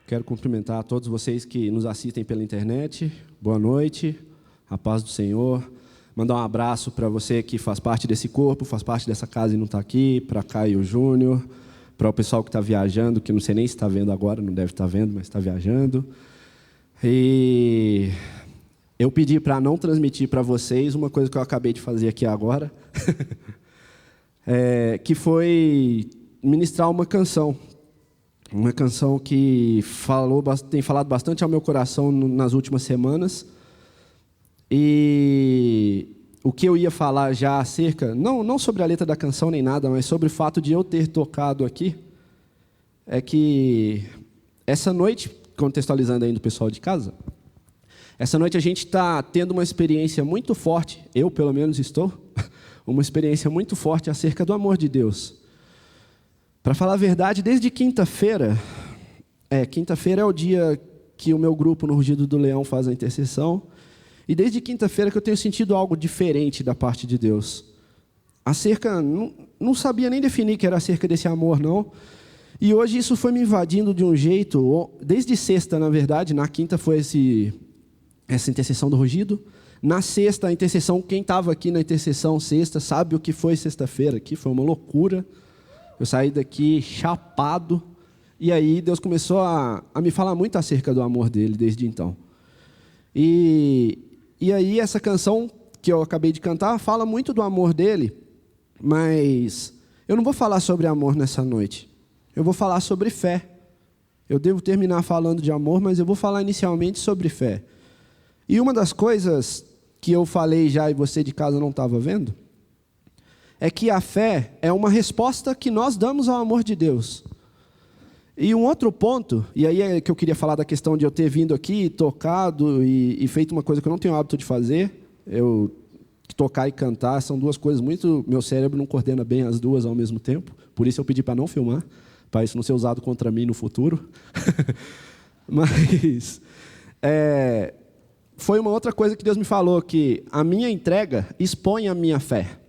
Quero cumprimentar a todos vocês que nos assistem pela internet. Boa noite, a paz do Senhor. Mandar um abraço para você que faz parte desse corpo, faz parte dessa casa e não está aqui, para Caio Júnior, para o pessoal que está viajando, que não sei nem se está vendo agora, não deve estar vendo, mas está viajando. E eu pedi para não transmitir para vocês uma coisa que eu acabei de fazer aqui agora, que foi ministrar uma canção que tem falado bastante ao meu coração nas últimas semanas. E o que eu ia falar já acerca, não sobre a letra da canção nem nada, mas sobre o fato de eu ter tocado aqui, é que essa noite, contextualizando ainda o pessoal de casa, essa noite a gente está tendo uma experiência muito forte, eu pelo menos estou, uma experiência muito forte acerca do amor de Deus. Para falar a verdade, desde quinta-feira é o dia que o meu grupo no Rugido do Leão faz a intercessão, e desde quinta-feira que eu tenho sentido algo diferente da parte de Deus. Não sabia nem definir que era acerca desse amor, não. E hoje isso foi me invadindo de um jeito, desde sexta, na verdade, na quinta foi essa intercessão do Rugido. Na sexta, a intercessão, quem estava aqui na intercessão sexta, sabe o que foi sexta-feira aqui, foi uma loucura. Eu saí daqui chapado, e aí Deus começou a me falar muito acerca do amor dele desde então. E aí essa canção que eu acabei de cantar fala muito do amor dele, mas eu não vou falar sobre amor nessa noite. Eu vou falar sobre fé. Eu devo terminar falando de amor, mas eu vou falar inicialmente sobre fé. E uma das coisas que eu falei já e você de casa não estava vendo, é que a fé é uma resposta que nós damos ao amor de Deus. E um outro ponto, e aí é que eu queria falar da questão de eu ter vindo aqui, tocado e feito uma coisa que eu não tenho hábito de fazer. Tocar e cantar são duas coisas muito... Meu cérebro não coordena bem as duas ao mesmo tempo. Por isso eu pedi para não filmar, para isso não ser usado contra mim no futuro. Mas foi uma outra coisa que Deus me falou, que a minha entrega expõe a minha fé.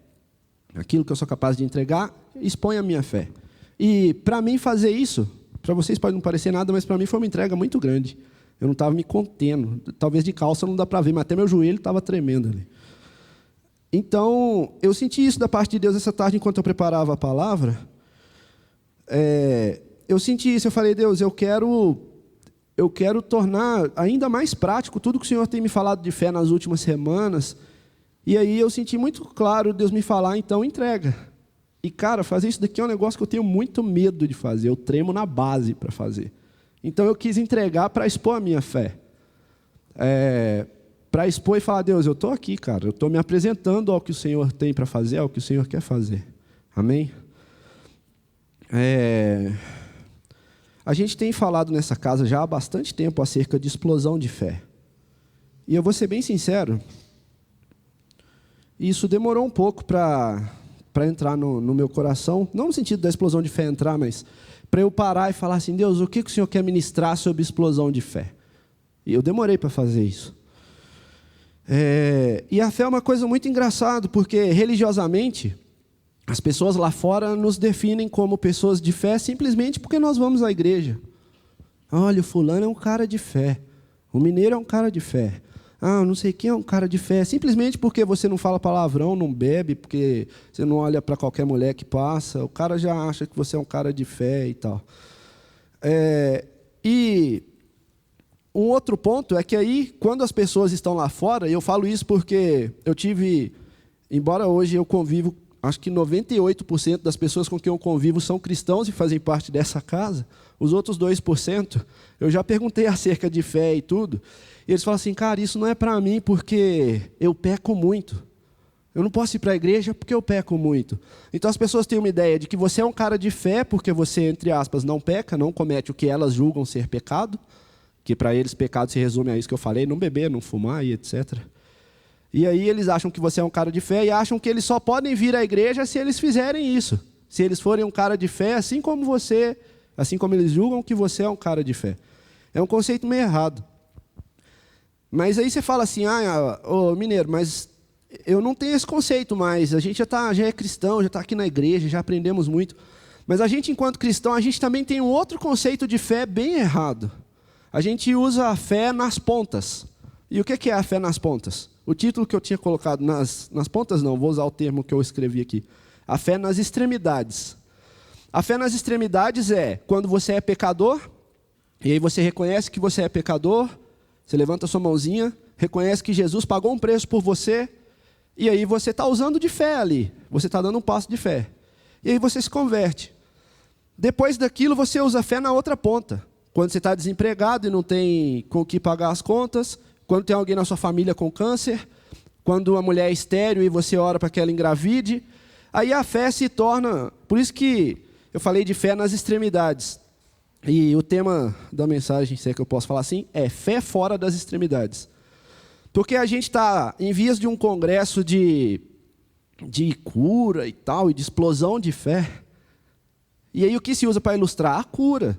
Aquilo que eu sou capaz de entregar, expõe a minha fé. E para mim fazer isso, para vocês pode não parecer nada, mas para mim foi uma entrega muito grande. Eu não estava me contendo. Talvez de calça não dá para ver, mas até meu joelho estava tremendo ali. Então, eu senti isso da parte de Deus essa tarde, enquanto eu preparava a palavra. Eu senti isso, eu falei, Deus, eu quero tornar ainda mais prático tudo que o Senhor tem me falado de fé nas últimas semanas. E aí eu senti muito claro Deus me falar, então entrega. E, cara, fazer isso daqui é um negócio que eu tenho muito medo de fazer. Eu tremo na base para fazer. Então, eu quis entregar para expor a minha fé. Para expor e falar, Deus, eu estou aqui, cara. Eu estou me apresentando ao que o Senhor tem para fazer, ao que o Senhor quer fazer. Amém? A gente tem falado nessa casa já há bastante tempo acerca de explosão de fé. E eu vou ser bem sincero, isso demorou um pouco para entrar no meu coração, não no sentido da explosão de fé entrar, mas para eu parar e falar assim, Deus, o que o Senhor quer ministrar sobre explosão de fé? E eu demorei para fazer isso. E a fé é uma coisa muito engraçada, porque religiosamente, as pessoas lá fora nos definem como pessoas de fé simplesmente porque nós vamos à igreja. Olha, o fulano é um cara de fé, o mineiro é um cara de fé. Não sei quem é um cara de fé, simplesmente porque você não fala palavrão, não bebe, porque você não olha para qualquer mulher que passa, o cara já acha que você é um cara de fé e tal. E um outro ponto é que aí, quando as pessoas estão lá fora, e eu falo isso porque embora hoje eu convivo, acho que 98% das pessoas com quem eu convivo são cristãos e fazem parte dessa casa, os outros 2%, eu já perguntei acerca de fé e tudo, e eles falam assim, cara, isso não é para mim porque eu peco muito. Eu não posso ir para a igreja porque eu peco muito. Então as pessoas têm uma ideia de que você é um cara de fé porque você, entre aspas, não peca, não comete o que elas julgam ser pecado, que para eles pecado se resume a isso que eu falei, não beber, não fumar e etc. E aí eles acham que você é um cara de fé e acham que eles só podem vir à igreja se eles fizerem isso. Se eles forem um cara de fé, assim como eles julgam que você é um cara de fé. É um conceito meio errado. Mas aí você fala assim, ô mineiro, mas eu não tenho esse conceito mais, a gente já é cristão, já está aqui na igreja, já aprendemos muito. Mas a gente, enquanto cristão, a gente também tem um outro conceito de fé bem errado. a gente usa a fé nas pontas. E o que é a fé nas pontas? O título que eu tinha colocado nas pontas, não, vou usar o termo que eu escrevi aqui. A fé nas extremidades. A fé nas extremidades é quando você é pecador, e aí você reconhece que você é pecador, você levanta a sua mãozinha, reconhece que Jesus pagou um preço por você, e aí você está usando de fé ali, você está dando um passo de fé. E aí você se converte. Depois daquilo você usa a fé na outra ponta. Quando você está desempregado e não tem com o que pagar as contas, quando tem alguém na sua família com câncer, quando uma mulher é estéril e você ora para que ela engravide, aí a fé se torna... Por isso que eu falei de fé nas extremidades. E o tema da mensagem, se é que eu posso falar assim, é fé fora das extremidades. Porque a gente está em vias de um congresso de cura e tal, e de explosão de fé. E aí o que se usa para ilustrar? A cura.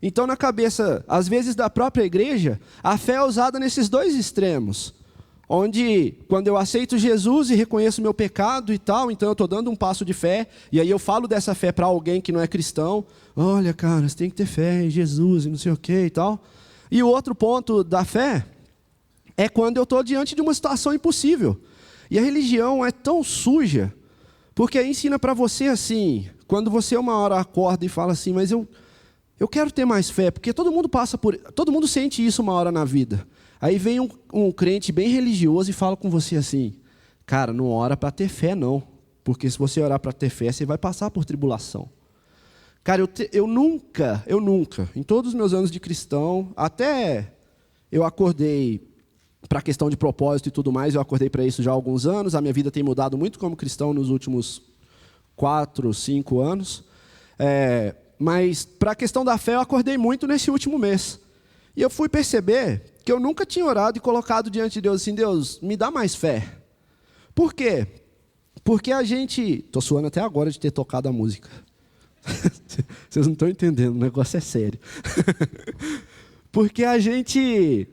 Então, na cabeça, às vezes, da própria igreja, a fé é usada nesses dois extremos. Onde, quando eu aceito Jesus e reconheço meu pecado e tal, então eu estou dando um passo de fé, e aí eu falo dessa fé para alguém que não é cristão. Olha, cara, você tem que ter fé em Jesus e não sei o que e tal. E o outro ponto da fé é quando eu estou diante de uma situação impossível. E a religião é tão suja, porque aí ensina para você assim, quando você uma hora acorda e fala assim, mas eu quero ter mais fé, porque todo mundo sente isso uma hora na vida. Aí vem um crente bem religioso e fala com você assim, cara, não ora para ter fé não, porque se você orar para ter fé, você vai passar por tribulação. Cara, eu nunca, em todos os meus anos de cristão, até eu acordei para a questão de propósito e tudo mais, eu acordei para isso já há alguns anos, a minha vida tem mudado muito como cristão nos últimos 4, 5 anos, mas para a questão da fé eu acordei muito nesse último mês. E eu fui perceber que eu nunca tinha orado e colocado diante de Deus assim, Deus, me dá mais fé. Por quê? Porque a gente... Estou suando até agora de ter tocado a música. Vocês não estão entendendo, o negócio é sério. Porque a gente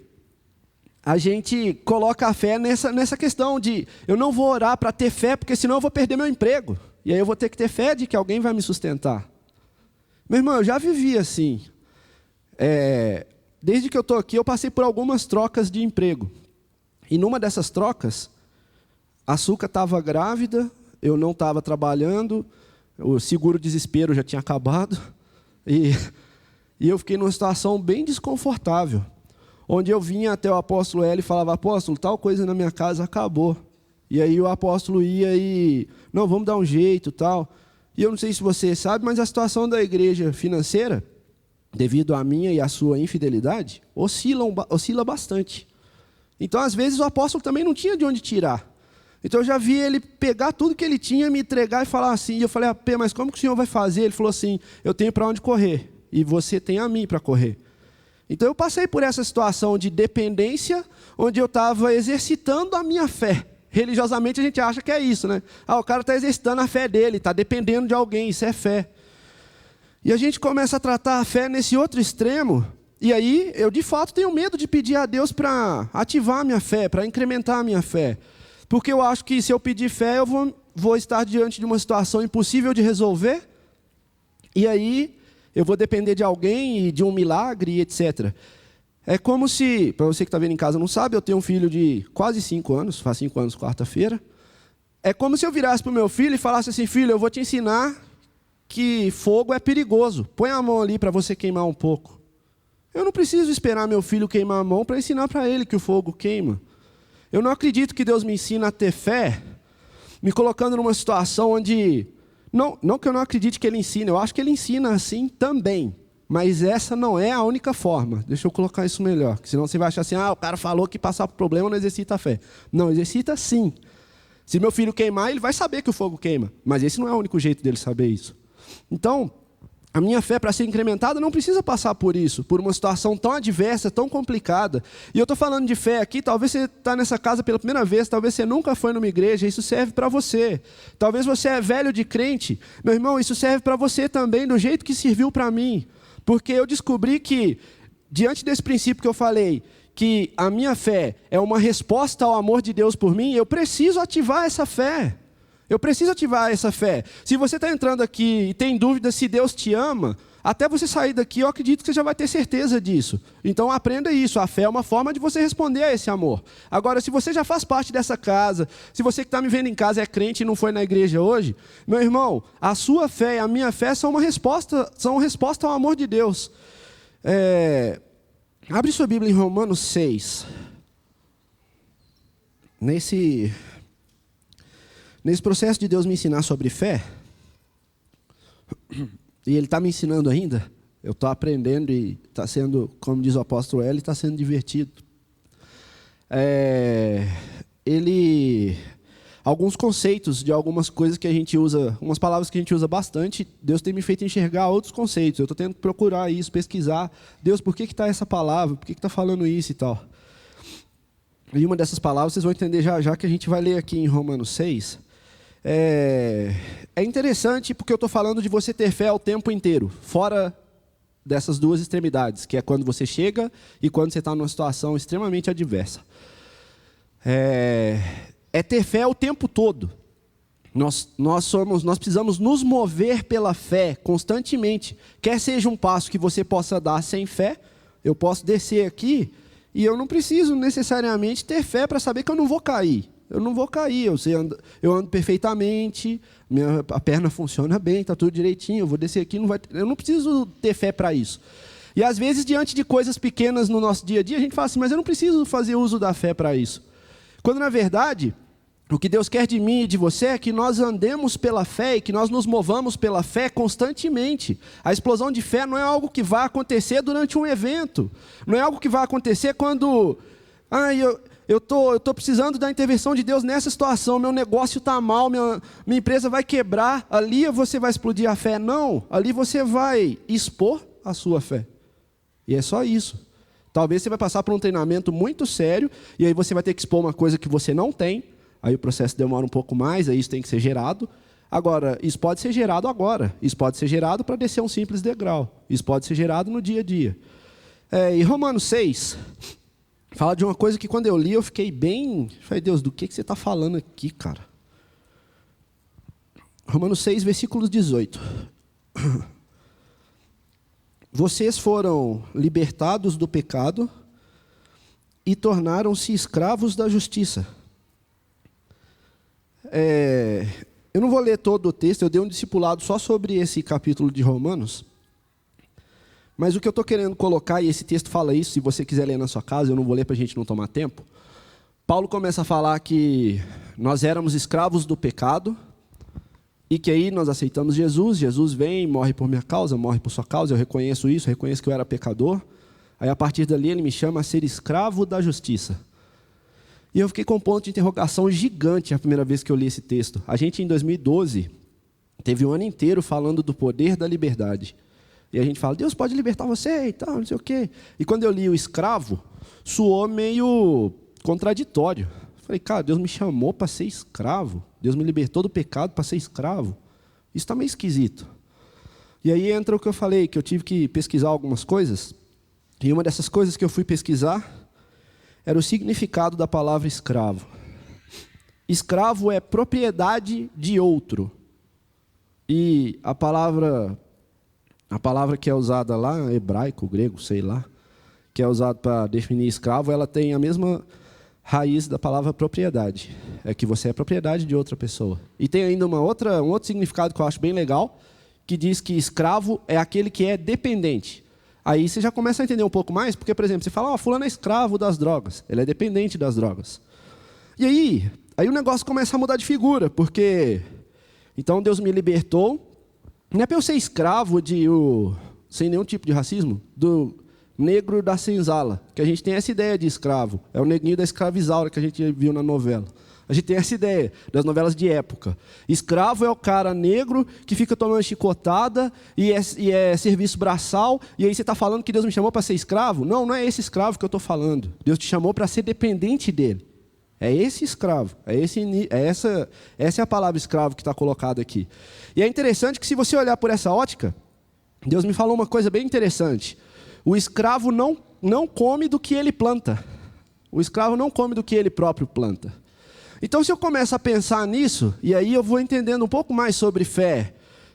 coloca a fé nessa questão de eu não vou orar para ter fé, porque senão eu vou perder meu emprego. E aí eu vou ter que ter fé de que alguém vai me sustentar. Meu irmão, eu já vivi assim. Desde que eu estou aqui, eu passei por algumas trocas de emprego. E numa dessas trocas, a Açúcar estava grávida, eu não estava trabalhando, o seguro-desespero já tinha acabado, e eu fiquei numa situação bem desconfortável, onde eu vinha até o apóstolo Hélio e falava, apóstolo, tal coisa na minha casa acabou. E aí o apóstolo ia e, não, vamos dar um jeito e tal. E eu não sei se você sabe, mas a situação da igreja financeira, devido à minha e à sua infidelidade, oscila bastante. Então, às vezes, o apóstolo também não tinha de onde tirar. Então, eu já vi ele pegar tudo que ele tinha, me entregar e falar assim. E eu falei, mas como que o senhor vai fazer? Ele falou assim, eu tenho para onde correr, e você tem a mim para correr. Então, eu passei por essa situação de dependência, onde eu estava exercitando a minha fé. Religiosamente, a gente acha que é isso, né? O cara está exercitando a fé dele, está dependendo de alguém, isso é fé. E a gente começa a tratar a fé nesse outro extremo, e aí eu de fato tenho medo de pedir a Deus para ativar a minha fé, para incrementar a minha fé. Porque eu acho que se eu pedir fé, eu vou estar diante de uma situação impossível de resolver, e aí eu vou depender de alguém e de um milagre, etc. É como se, para você que está vendo em casa não sabe, eu tenho um filho de quase 5 anos, faz 5 anos quarta-feira. É como se eu virasse para o meu filho e falasse assim, filho, eu vou te ensinar que fogo é perigoso. Põe a mão ali para você queimar um pouco. Eu não preciso esperar meu filho queimar a mão para ensinar para ele que o fogo queima. Eu não acredito que Deus me ensina a ter fé, me colocando numa situação onde... Não que eu não acredite que Ele ensina, eu acho que Ele ensina assim também. Mas essa não é a única forma. Deixa eu colocar isso melhor. Senão você vai achar assim, o cara falou que passar por problema não exercita a fé. Não, exercita sim. Se meu filho queimar, ele vai saber que o fogo queima. Mas esse não é o único jeito dele saber isso. Então, a minha fé, para ser incrementada, não precisa passar por isso, por uma situação tão adversa, tão complicada. E eu estou falando de fé aqui, talvez você está nessa casa pela primeira vez, talvez você nunca foi numa igreja, isso serve para você. Talvez você é velho de crente, meu irmão, isso serve para você também, do jeito que serviu para mim. Porque eu descobri que, diante desse princípio que eu falei, que a minha fé é uma resposta ao amor de Deus por mim, eu preciso ativar essa fé. Eu preciso ativar essa fé. Se você está entrando aqui e tem dúvida se Deus te ama, Até você sair daqui, eu acredito que você já vai ter certeza disso. Então aprenda isso, a fé é uma forma de você responder a esse amor. Agora, se você já faz parte dessa casa, se você que está me vendo em casa é crente e não foi na igreja hoje, meu irmão, a sua fé e a minha fé são uma resposta ao amor de Deus. Abre sua Bíblia em Romanos 6. Nesse processo de Deus me ensinar sobre fé, e Ele está me ensinando ainda, eu estou aprendendo e está sendo, como diz o apóstolo L, está sendo divertido. Alguns conceitos de algumas coisas que a gente usa, umas palavras que a gente usa bastante, Deus tem me feito enxergar outros conceitos. Eu estou tendo que procurar isso, pesquisar. Deus, por que está essa palavra? Por que está falando isso e tal? E uma dessas palavras vocês vão entender já que a gente vai ler aqui em Romanos 6. É interessante porque eu estou falando de você ter fé o tempo inteiro, fora dessas duas extremidades, que é quando você chega e quando você está numa situação extremamente adversa. Ter fé o tempo todo. Nós precisamos nos mover pela fé constantemente. Quer seja um passo que você possa dar sem fé, eu posso descer aqui e eu não preciso necessariamente ter fé para saber que eu não vou cair. Eu não vou cair, eu ando perfeitamente, a perna funciona bem, está tudo direitinho, eu vou descer aqui, eu não preciso ter fé para isso. E às vezes, diante de coisas pequenas no nosso dia a dia, a gente fala assim, mas eu não preciso fazer uso da fé para isso. Quando, na verdade, o que Deus quer de mim e de você é que nós andemos pela fé e que nós nos movamos pela fé constantemente. A explosão de fé não é algo que vai acontecer durante um evento, não é algo que vai acontecer quando... Eu tô precisando da intervenção de Deus nessa situação, meu negócio está mal, minha empresa vai quebrar, ali você vai explodir a fé. Não, ali você vai expor a sua fé. E é só isso. Talvez você vai passar por um treinamento muito sério, e aí você vai ter que expor uma coisa que você não tem, aí o processo demora um pouco mais, aí isso tem que ser gerado. Agora, isso pode ser gerado agora, isso pode ser gerado para descer um simples degrau, isso pode ser gerado no dia a dia. E Romanos 6... fala de uma coisa que quando eu li eu fiquei bem... Falei, Deus, do que você está falando aqui, cara? Romanos 6, versículos 18. Vocês foram libertados do pecado e tornaram-se escravos da justiça. Eu não vou ler todo o texto, eu dei um discipulado só sobre esse capítulo de Romanos. Mas o que eu estou querendo colocar, e esse texto fala isso, se você quiser ler na sua casa, eu não vou ler para a gente não tomar tempo. Paulo começa a falar que nós éramos escravos do pecado, e que aí nós aceitamos Jesus, Jesus vem, morre por minha causa, morre por sua causa, eu reconheço isso, reconheço que eu era pecador. Aí a partir dali ele me chama a ser escravo da justiça. E eu fiquei com um ponto de interrogação gigante a primeira vez que eu li esse texto. A gente em 2012 teve um ano inteiro falando do poder da liberdade. E a gente fala, Deus pode libertar você e tal, não sei o quê. E quando eu li o escravo, soou meio contraditório. Falei, cara, Deus me chamou para ser escravo. Deus me libertou do pecado para ser escravo. Isso está meio esquisito. E aí entra o que eu falei, que eu tive que pesquisar algumas coisas. E uma dessas coisas que eu fui pesquisar era o significado da palavra escravo. Escravo é propriedade de outro. E a palavra que é usada lá, hebraico, grego, sei lá, que é usada para definir escravo, ela tem a mesma raiz da palavra propriedade. É que você é propriedade de outra pessoa. E tem ainda um outro significado que eu acho bem legal, que diz que escravo é aquele que é dependente. Aí você já começa a entender um pouco mais, porque, por exemplo, você fala, fulano é escravo das drogas, ele é dependente das drogas. E aí o negócio começa a mudar de figura, porque então Deus me libertou. Não é para eu ser escravo sem nenhum tipo de racismo, do negro da senzala, que a gente tem essa ideia de escravo. É o neguinho da escravizaura que a gente viu na novela. A gente tem essa ideia das novelas de época. Escravo é o cara negro que fica tomando chicotada e é serviço braçal, e aí você está falando que Deus me chamou para ser escravo? Não, não é esse escravo que eu estou falando. Deus te chamou para ser dependente dele. É esse escravo, essa é a palavra escravo que está colocada aqui. E é interessante que se você olhar por essa ótica, Deus me falou uma coisa bem interessante. O escravo não come do que ele planta. O escravo não come do que ele próprio planta. Então se eu começo a pensar nisso, e aí eu vou entendendo um pouco mais sobre fé,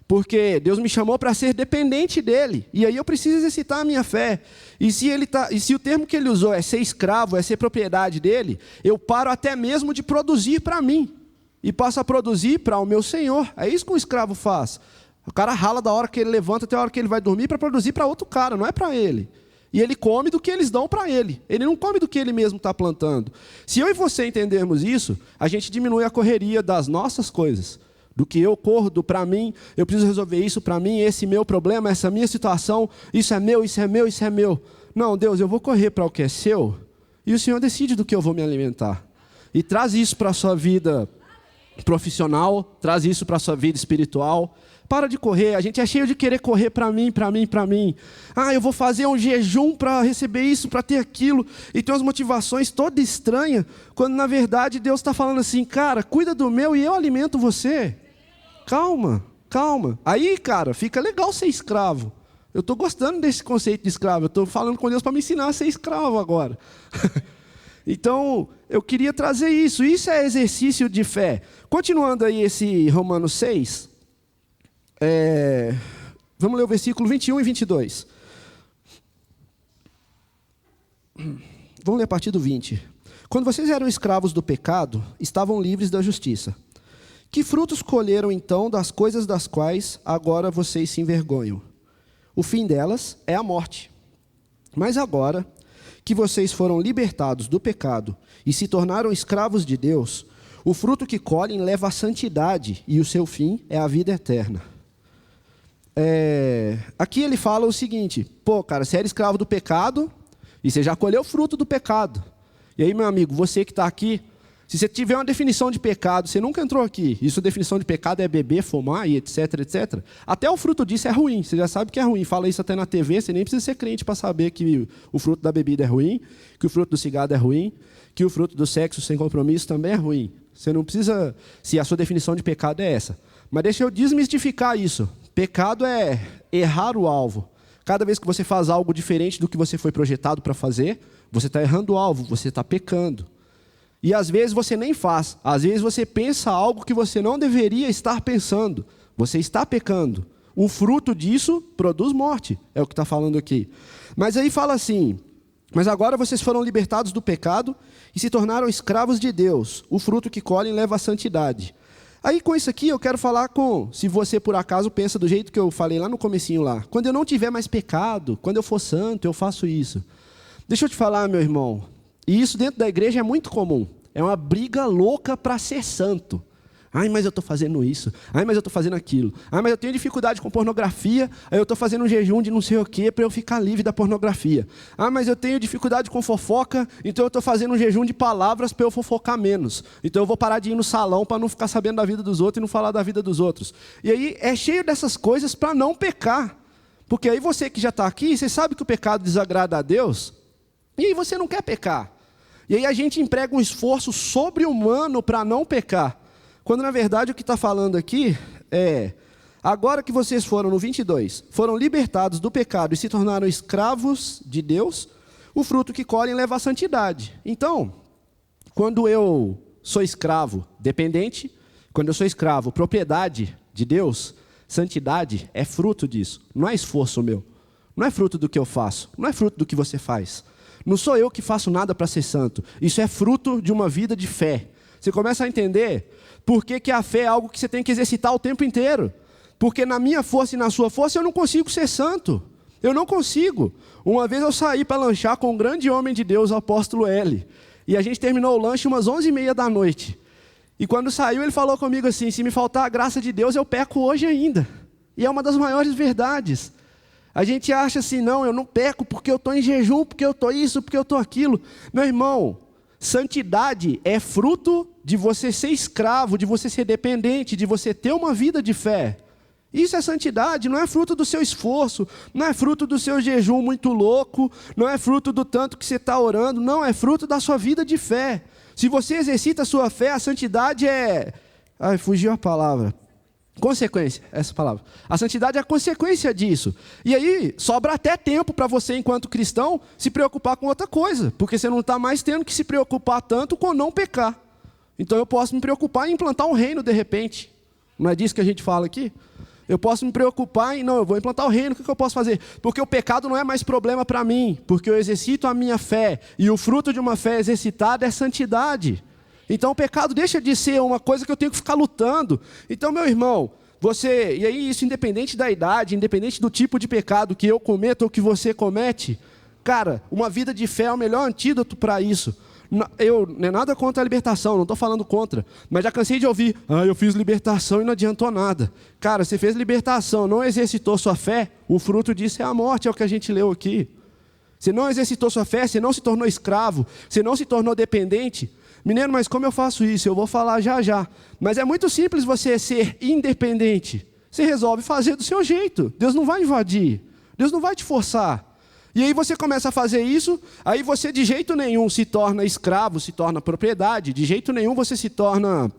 Porque Deus me chamou para ser dependente dele. E aí eu preciso exercitar a minha fé. E se o termo que ele usou é ser escravo, é ser propriedade dele, eu paro até mesmo de produzir para mim. E passo a produzir para o meu Senhor. É isso que um escravo faz. O cara rala da hora que ele levanta até a hora que ele vai dormir para produzir para outro cara, não é para ele. E ele come do que eles dão para ele. Ele não come do que ele mesmo está plantando. Se eu e você entendermos isso, a gente diminui a correria das nossas coisas. Do que eu corro para mim, eu preciso resolver isso para mim, esse meu problema, essa minha situação, isso é meu, isso é meu, isso é meu. Não, Deus, eu vou correr para o que é seu, e o Senhor decide do que eu vou me alimentar. E traz isso para a sua vida profissional, traz isso para a sua vida espiritual. Para de correr, a gente é cheio de querer correr para mim, para mim, para mim. Ah, eu vou fazer um jejum para receber isso, para ter aquilo. E tem umas motivações todas estranhas, quando na verdade Deus está falando assim, cara, cuida do meu e eu alimento você. Calma, calma. Aí, cara, fica legal ser escravo. Eu estou gostando desse conceito de escravo. Eu estou falando com Deus para me ensinar a ser escravo agora. Então, eu queria trazer isso. Isso é exercício de fé. Continuando aí esse Romanos 6, vamos ler o versículo 21 e 22. Vamos ler a partir do 20. Quando vocês eram escravos do pecado, estavam livres da justiça. Que frutos colheram então das coisas das quais agora vocês se envergonham? O fim delas é a morte. Mas agora que vocês foram libertados do pecado e se tornaram escravos de Deus, o fruto que colhem leva à santidade e o seu fim é a vida eterna. Aqui ele fala o seguinte, pô, cara, você era escravo do pecado e você já colheu o fruto do pecado. E aí, meu amigo, você que está aqui, se você tiver uma definição de pecado, você nunca entrou aqui, isso, definição de pecado é beber, fumar e etc, etc. Até o fruto disso é ruim, você já sabe que é ruim, fala isso até na TV, você nem precisa ser crente para saber que o fruto da bebida é ruim, que o fruto do cigarro é ruim, que o fruto do sexo sem compromisso também é ruim. Você não precisa, se a sua definição de pecado é essa. Mas deixa eu desmistificar isso. Pecado é errar o alvo. Cada vez que você faz algo diferente do que você foi projetado para fazer, você está errando o alvo, você está pecando. E às vezes você nem faz. Às vezes você pensa algo que você não deveria estar pensando. Você está pecando. O fruto disso produz morte. É o que está falando aqui. Mas aí fala assim, mas agora vocês foram libertados do pecado e se tornaram escravos de Deus. O fruto que colhem leva à santidade. Aí com isso aqui eu quero falar se você por acaso pensa do jeito que eu falei lá no comecinho lá. Quando eu não tiver mais pecado, quando eu for santo, eu faço isso. Deixa eu te falar, meu irmão. E isso dentro da igreja é muito comum. É uma briga louca para ser santo. Ai, mas eu estou fazendo isso. Ai, mas eu estou fazendo aquilo. Ai, mas eu tenho dificuldade com pornografia. Aí eu estou fazendo um jejum de não sei o quê para eu ficar livre da pornografia. Ah, mas eu tenho dificuldade com fofoca. Então eu estou fazendo um jejum de palavras para eu fofocar menos. Então eu vou parar de ir no salão para não ficar sabendo da vida dos outros e não falar da vida dos outros. E aí é cheio dessas coisas para não pecar. Porque aí você que já está aqui, você sabe que o pecado desagrada a Deus. E aí você não quer pecar. E aí a gente emprega um esforço sobre-humano para não pecar. Quando na verdade o que está falando aqui é, agora que vocês foram, no 22, foram libertados do pecado e se tornaram escravos de Deus, o fruto que colhem leva à santidade. Então, quando eu sou escravo dependente, quando eu sou escravo propriedade de Deus, santidade é fruto disso. Não é esforço meu, não é fruto do que eu faço, não é fruto do que você faz. Não sou eu que faço nada para ser santo. Isso é fruto de uma vida de fé. Você começa a entender por que a fé é algo que você tem que exercitar o tempo inteiro. Porque na minha força e na sua força eu não consigo ser santo. Eu não consigo. Uma vez eu saí para lanchar com um grande homem de Deus, o apóstolo L. E a gente terminou o lanche umas 11h30 da noite. E quando saiu ele falou comigo assim, se me faltar a graça de Deus eu peco hoje ainda. E é uma das maiores verdades. A gente acha assim, não, eu não peco porque eu estou em jejum, porque eu estou isso, porque eu estou aquilo. Meu irmão, santidade é fruto de você ser escravo, de você ser dependente, de você ter uma vida de fé. Isso é santidade, não é fruto do seu esforço, não é fruto do seu jejum muito louco, não é fruto do tanto que você está orando, não, é fruto da sua vida de fé. Se você exercita a sua fé, a santidade é... Ai, fugiu a palavra. Consequência, essa palavra. A santidade é a consequência disso. E aí, sobra até tempo para você, enquanto cristão, se preocupar com outra coisa. Porque você não está mais tendo que se preocupar tanto com não pecar. Então eu posso me preocupar em implantar um reino de repente. Não é disso que a gente fala aqui? Eu posso me preocupar em, não, eu vou implantar o reino, o que eu posso fazer? Porque o pecado não é mais problema para mim, porque eu exercito a minha fé, e o fruto de uma fé exercitada é santidade. Então o pecado deixa de ser uma coisa que eu tenho que ficar lutando. Então, meu irmão, você, e aí isso independente da idade, independente do tipo de pecado que eu cometo ou que você comete, cara, uma vida de fé é o melhor antídoto para isso. Não é nada contra a libertação, não estou falando contra, mas já cansei de ouvir, eu fiz libertação e não adiantou nada. Cara, você fez libertação, não exercitou sua fé, o fruto disso é a morte, é o que a gente leu aqui. Você não exercitou sua fé, você não se tornou escravo, você não se tornou dependente. Menino, mas como eu faço isso? Eu vou falar já já. Mas é muito simples você ser independente. Você resolve fazer do seu jeito. Deus não vai invadir, Deus não vai te forçar. E aí você começa a fazer isso, aí você de jeito nenhum se torna escravo, se torna propriedade, de jeito nenhum você se torna...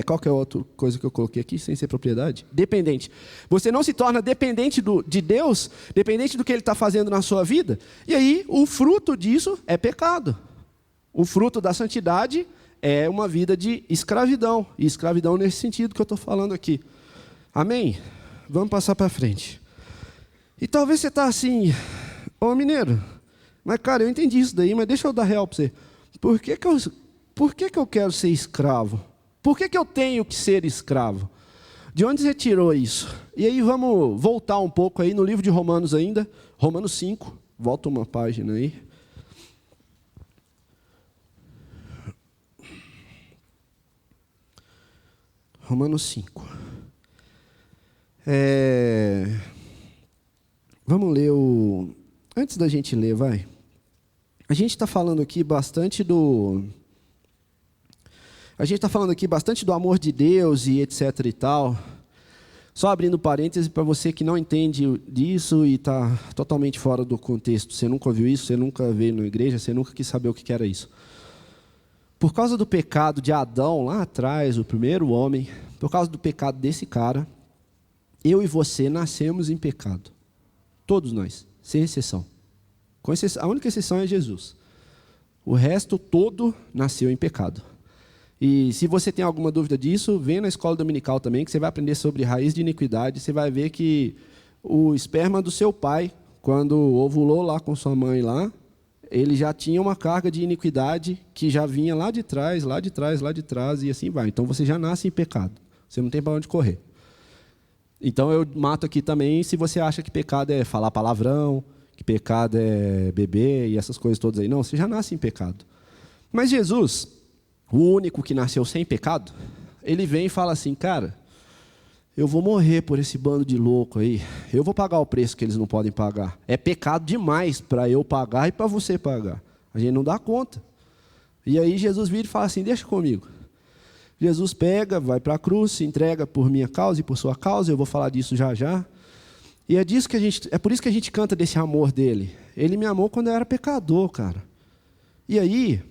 qual que é a outra coisa que eu coloquei aqui, sem ser propriedade? Dependente. Você não se torna dependente de Deus, dependente do que Ele está fazendo na sua vida, e aí o fruto disso é pecado. O fruto da santidade é uma vida de escravidão, e escravidão nesse sentido que eu estou falando aqui. Amém? Vamos passar para frente. E talvez você está assim... Ô mineiro, mas cara, eu entendi isso daí, mas deixa eu dar real para você. Por que eu quero ser escravo? Por que eu tenho que ser escravo? De onde você tirou isso? E aí vamos voltar um pouco aí no livro de Romanos ainda, Romanos 5, volta uma página aí. Romanos 5. Vamos ler o... Antes da gente ler, vai. A gente está falando aqui bastante do... A gente está falando aqui bastante do amor de Deus e etc e tal. Só abrindo parêntese para você que não entende disso e está totalmente fora do contexto. Você nunca ouviu isso, você nunca veio na igreja, você nunca quis saber o que era isso. Por causa do pecado de Adão lá atrás, o primeiro homem, por causa do pecado desse cara, eu e você nascemos em pecado. Todos nós, sem exceção. A única exceção é Jesus. O resto todo nasceu em pecado. E se você tem alguma dúvida disso, vem na escola dominical também, que você vai aprender sobre raiz de iniquidade. Você vai ver que o esperma do seu pai, quando ovulou lá com sua mãe lá, ele já tinha uma carga de iniquidade que já vinha lá de trás, lá de trás, lá de trás, e assim vai. Então você já nasce em pecado. Você não tem para onde correr. Então eu mato aqui também se você acha que pecado é falar palavrão, que pecado é beber e essas coisas todas aí. Não, você já nasce em pecado. Mas Jesus, o único que nasceu sem pecado, ele vem e fala assim, cara, eu vou morrer por esse bando de louco aí, eu vou pagar o preço que eles não podem pagar. É pecado demais para eu pagar e para você pagar. A gente não dá conta. E aí Jesus vira e fala assim, deixa comigo. Jesus pega, vai para a cruz, se entrega por minha causa e por sua causa, eu vou falar disso já já. E é por isso que a gente canta desse amor dele. Ele me amou quando eu era pecador, cara. E aí,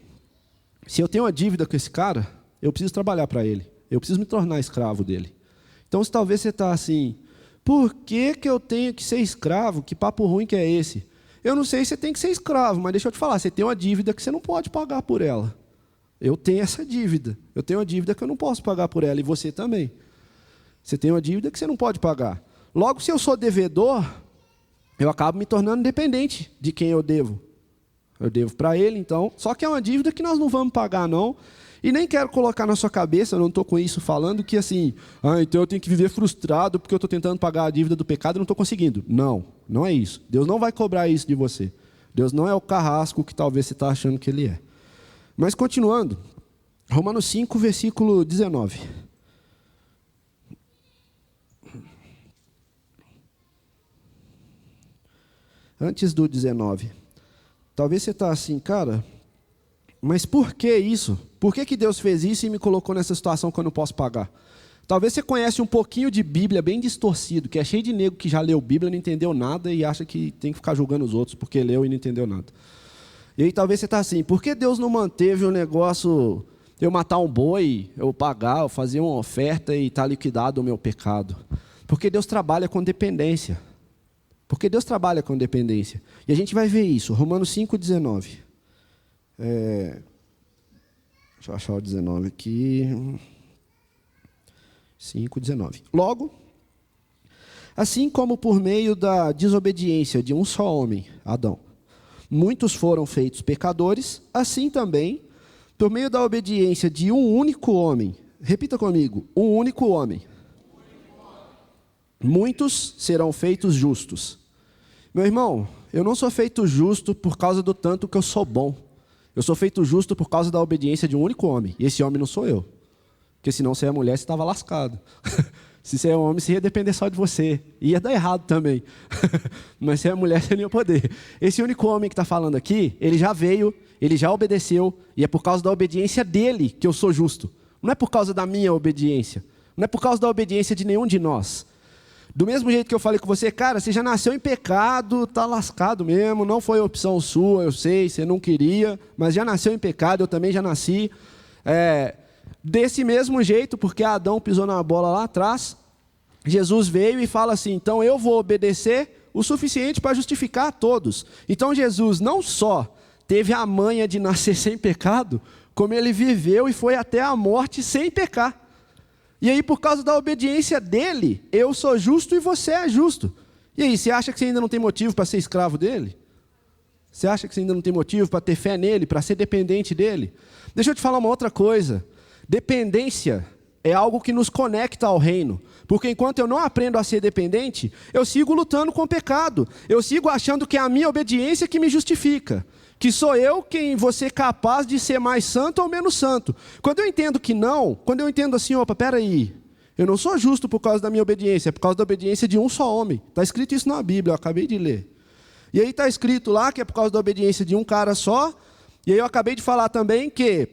se eu tenho uma dívida com esse cara, eu preciso trabalhar para ele. Eu preciso me tornar escravo dele. Então, se talvez você está assim, por que eu tenho que ser escravo? Que papo ruim que é esse? Eu não sei se você tem que ser escravo, mas deixa eu te falar, você tem uma dívida que você não pode pagar por ela. Eu tenho essa dívida. Eu tenho uma dívida que eu não posso pagar por ela, e você também. Você tem uma dívida que você não pode pagar. Logo, se eu sou devedor, eu acabo me tornando dependente de quem eu devo. Eu devo para ele, então. Só que é uma dívida que nós não vamos pagar, não. E nem quero colocar na sua cabeça, eu não estou com isso falando, que assim, então eu tenho que viver frustrado porque eu estou tentando pagar a dívida do pecado e não estou conseguindo. Não, não é isso. Deus não vai cobrar isso de você. Deus não é o carrasco que talvez você está achando que ele é. Mas continuando, Romanos 5, versículo 19. Antes do 19. Talvez você está assim, cara, mas por que isso? Por que Deus fez isso e me colocou nessa situação que eu não posso pagar? Talvez você conhece um pouquinho de Bíblia bem distorcido, que é cheio de nego que já leu Bíblia, não entendeu nada e acha que tem que ficar julgando os outros porque leu e não entendeu nada. E aí talvez você está assim, por que Deus não manteve o negócio, eu matar um boi, eu pagar, eu fazer uma oferta e está liquidado o meu pecado? Porque Deus trabalha com dependência. Porque Deus trabalha com dependência. E a gente vai ver isso, Romanos 5, 19. Deixa eu achar o 19 aqui. 5, 19. Logo, Assim como por meio da desobediência de um só homem, Adão, muitos foram feitos pecadores, assim também, por meio da obediência de um único homem, repita comigo, um único homem, muitos serão feitos justos. Meu irmão, eu não sou feito justo por causa do tanto que eu sou bom. Eu sou feito justo por causa da obediência de um único homem. E esse homem não sou eu. Porque senão você é mulher, você estava lascado. Se você é homem, você ia depender só de você. Ia dar errado também. Mas se é mulher, você não ia poder. Esse único homem que está falando aqui, ele já veio, ele já obedeceu. E é por causa da obediência dele que eu sou justo. Não é por causa da minha obediência. Não é por causa da obediência de nenhum de nós. Do mesmo jeito que eu falei com você, cara, você já nasceu em pecado, tá lascado mesmo, não foi opção sua, eu sei, você não queria, mas já nasceu em pecado, eu também já nasci. Desse mesmo jeito, porque Adão pisou na bola lá atrás, Jesus veio e fala assim, então eu vou obedecer o suficiente para justificar a todos. Então Jesus não só teve a manha de nascer sem pecado, como ele viveu e foi até a morte sem pecar. E aí, por causa da obediência dele, eu sou justo e você é justo. E aí, você acha que você ainda não tem motivo para ser escravo dele? Você acha que você ainda não tem motivo para ter fé nele, para ser dependente dele? Deixa eu te falar uma outra coisa. Dependência é algo que nos conecta ao reino. Porque enquanto eu não aprendo a ser dependente, eu sigo lutando com o pecado. Eu sigo achando que é a minha obediência que me justifica. Que sou eu quem vou ser capaz de ser mais santo ou menos santo. Quando eu entendo que não, quando eu entendo assim, opa, peraí, eu não sou justo por causa da minha obediência, é por causa da obediência de um só homem. Está escrito isso na Bíblia, eu acabei de ler. E aí está escrito lá que é por causa da obediência de um cara só, e aí eu acabei de falar também que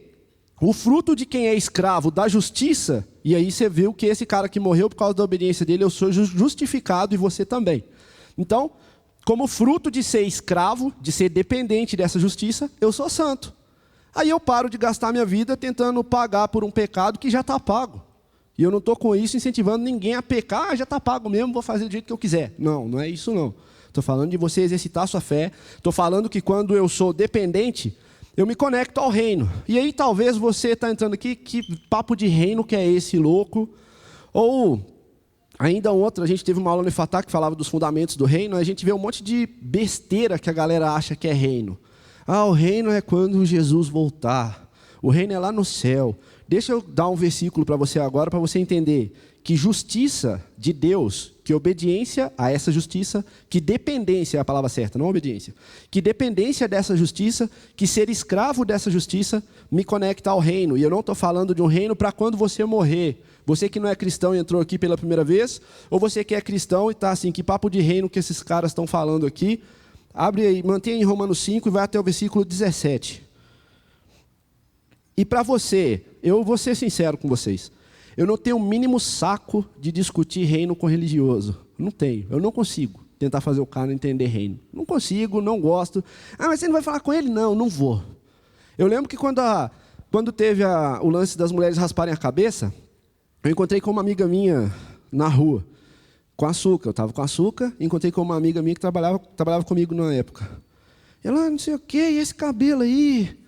o fruto de quem é escravo da justiça, e aí você viu que esse cara que morreu por causa da obediência dele, eu sou justificado e você também. Então, como fruto de ser escravo, de ser dependente dessa justiça, eu sou santo. Aí eu paro de gastar minha vida tentando pagar por um pecado que já está pago. E eu não estou com isso incentivando ninguém a pecar, já está pago mesmo, vou fazer do jeito que eu quiser. Não, não é isso não. Estou falando de você exercitar a sua fé. Estou falando que quando eu sou dependente, eu me conecto ao reino. E aí talvez você está entrando aqui, que papo de reino que é esse, louco? Ou ainda outra, a gente teve uma aula no Ifatá que falava dos fundamentos do reino, a gente vê um monte de besteira que a galera acha que é reino. Ah, o reino é quando Jesus voltar. O reino é lá no céu. Deixa eu dar um versículo para você agora, para você entender que justiça de Deus, que obediência a essa justiça, que dependência é a palavra certa, não obediência, que dependência dessa justiça, que ser escravo dessa justiça me conecta ao reino. E eu não estou falando de um reino para quando você morrer. Você que não é cristão e entrou aqui pela primeira vez, ou você que é cristão e está assim, que papo de reino que esses caras estão falando aqui, abre aí, mantenha em Romanos 5 e vai até o versículo 17. E para você, eu vou ser sincero com vocês, eu não tenho o mínimo saco de discutir reino com religioso. Não tenho, eu não consigo tentar fazer o cara entender reino. Não consigo, não gosto. Ah, mas você não vai falar com ele? Não, não vou. Eu lembro que quando teve o lance das mulheres rasparem a cabeça, eu encontrei com uma amiga minha na rua, com açúcar. Eu estava com açúcar, encontrei com uma amiga minha que trabalhava comigo na época. Ela, não sei o quê, e esse cabelo aí?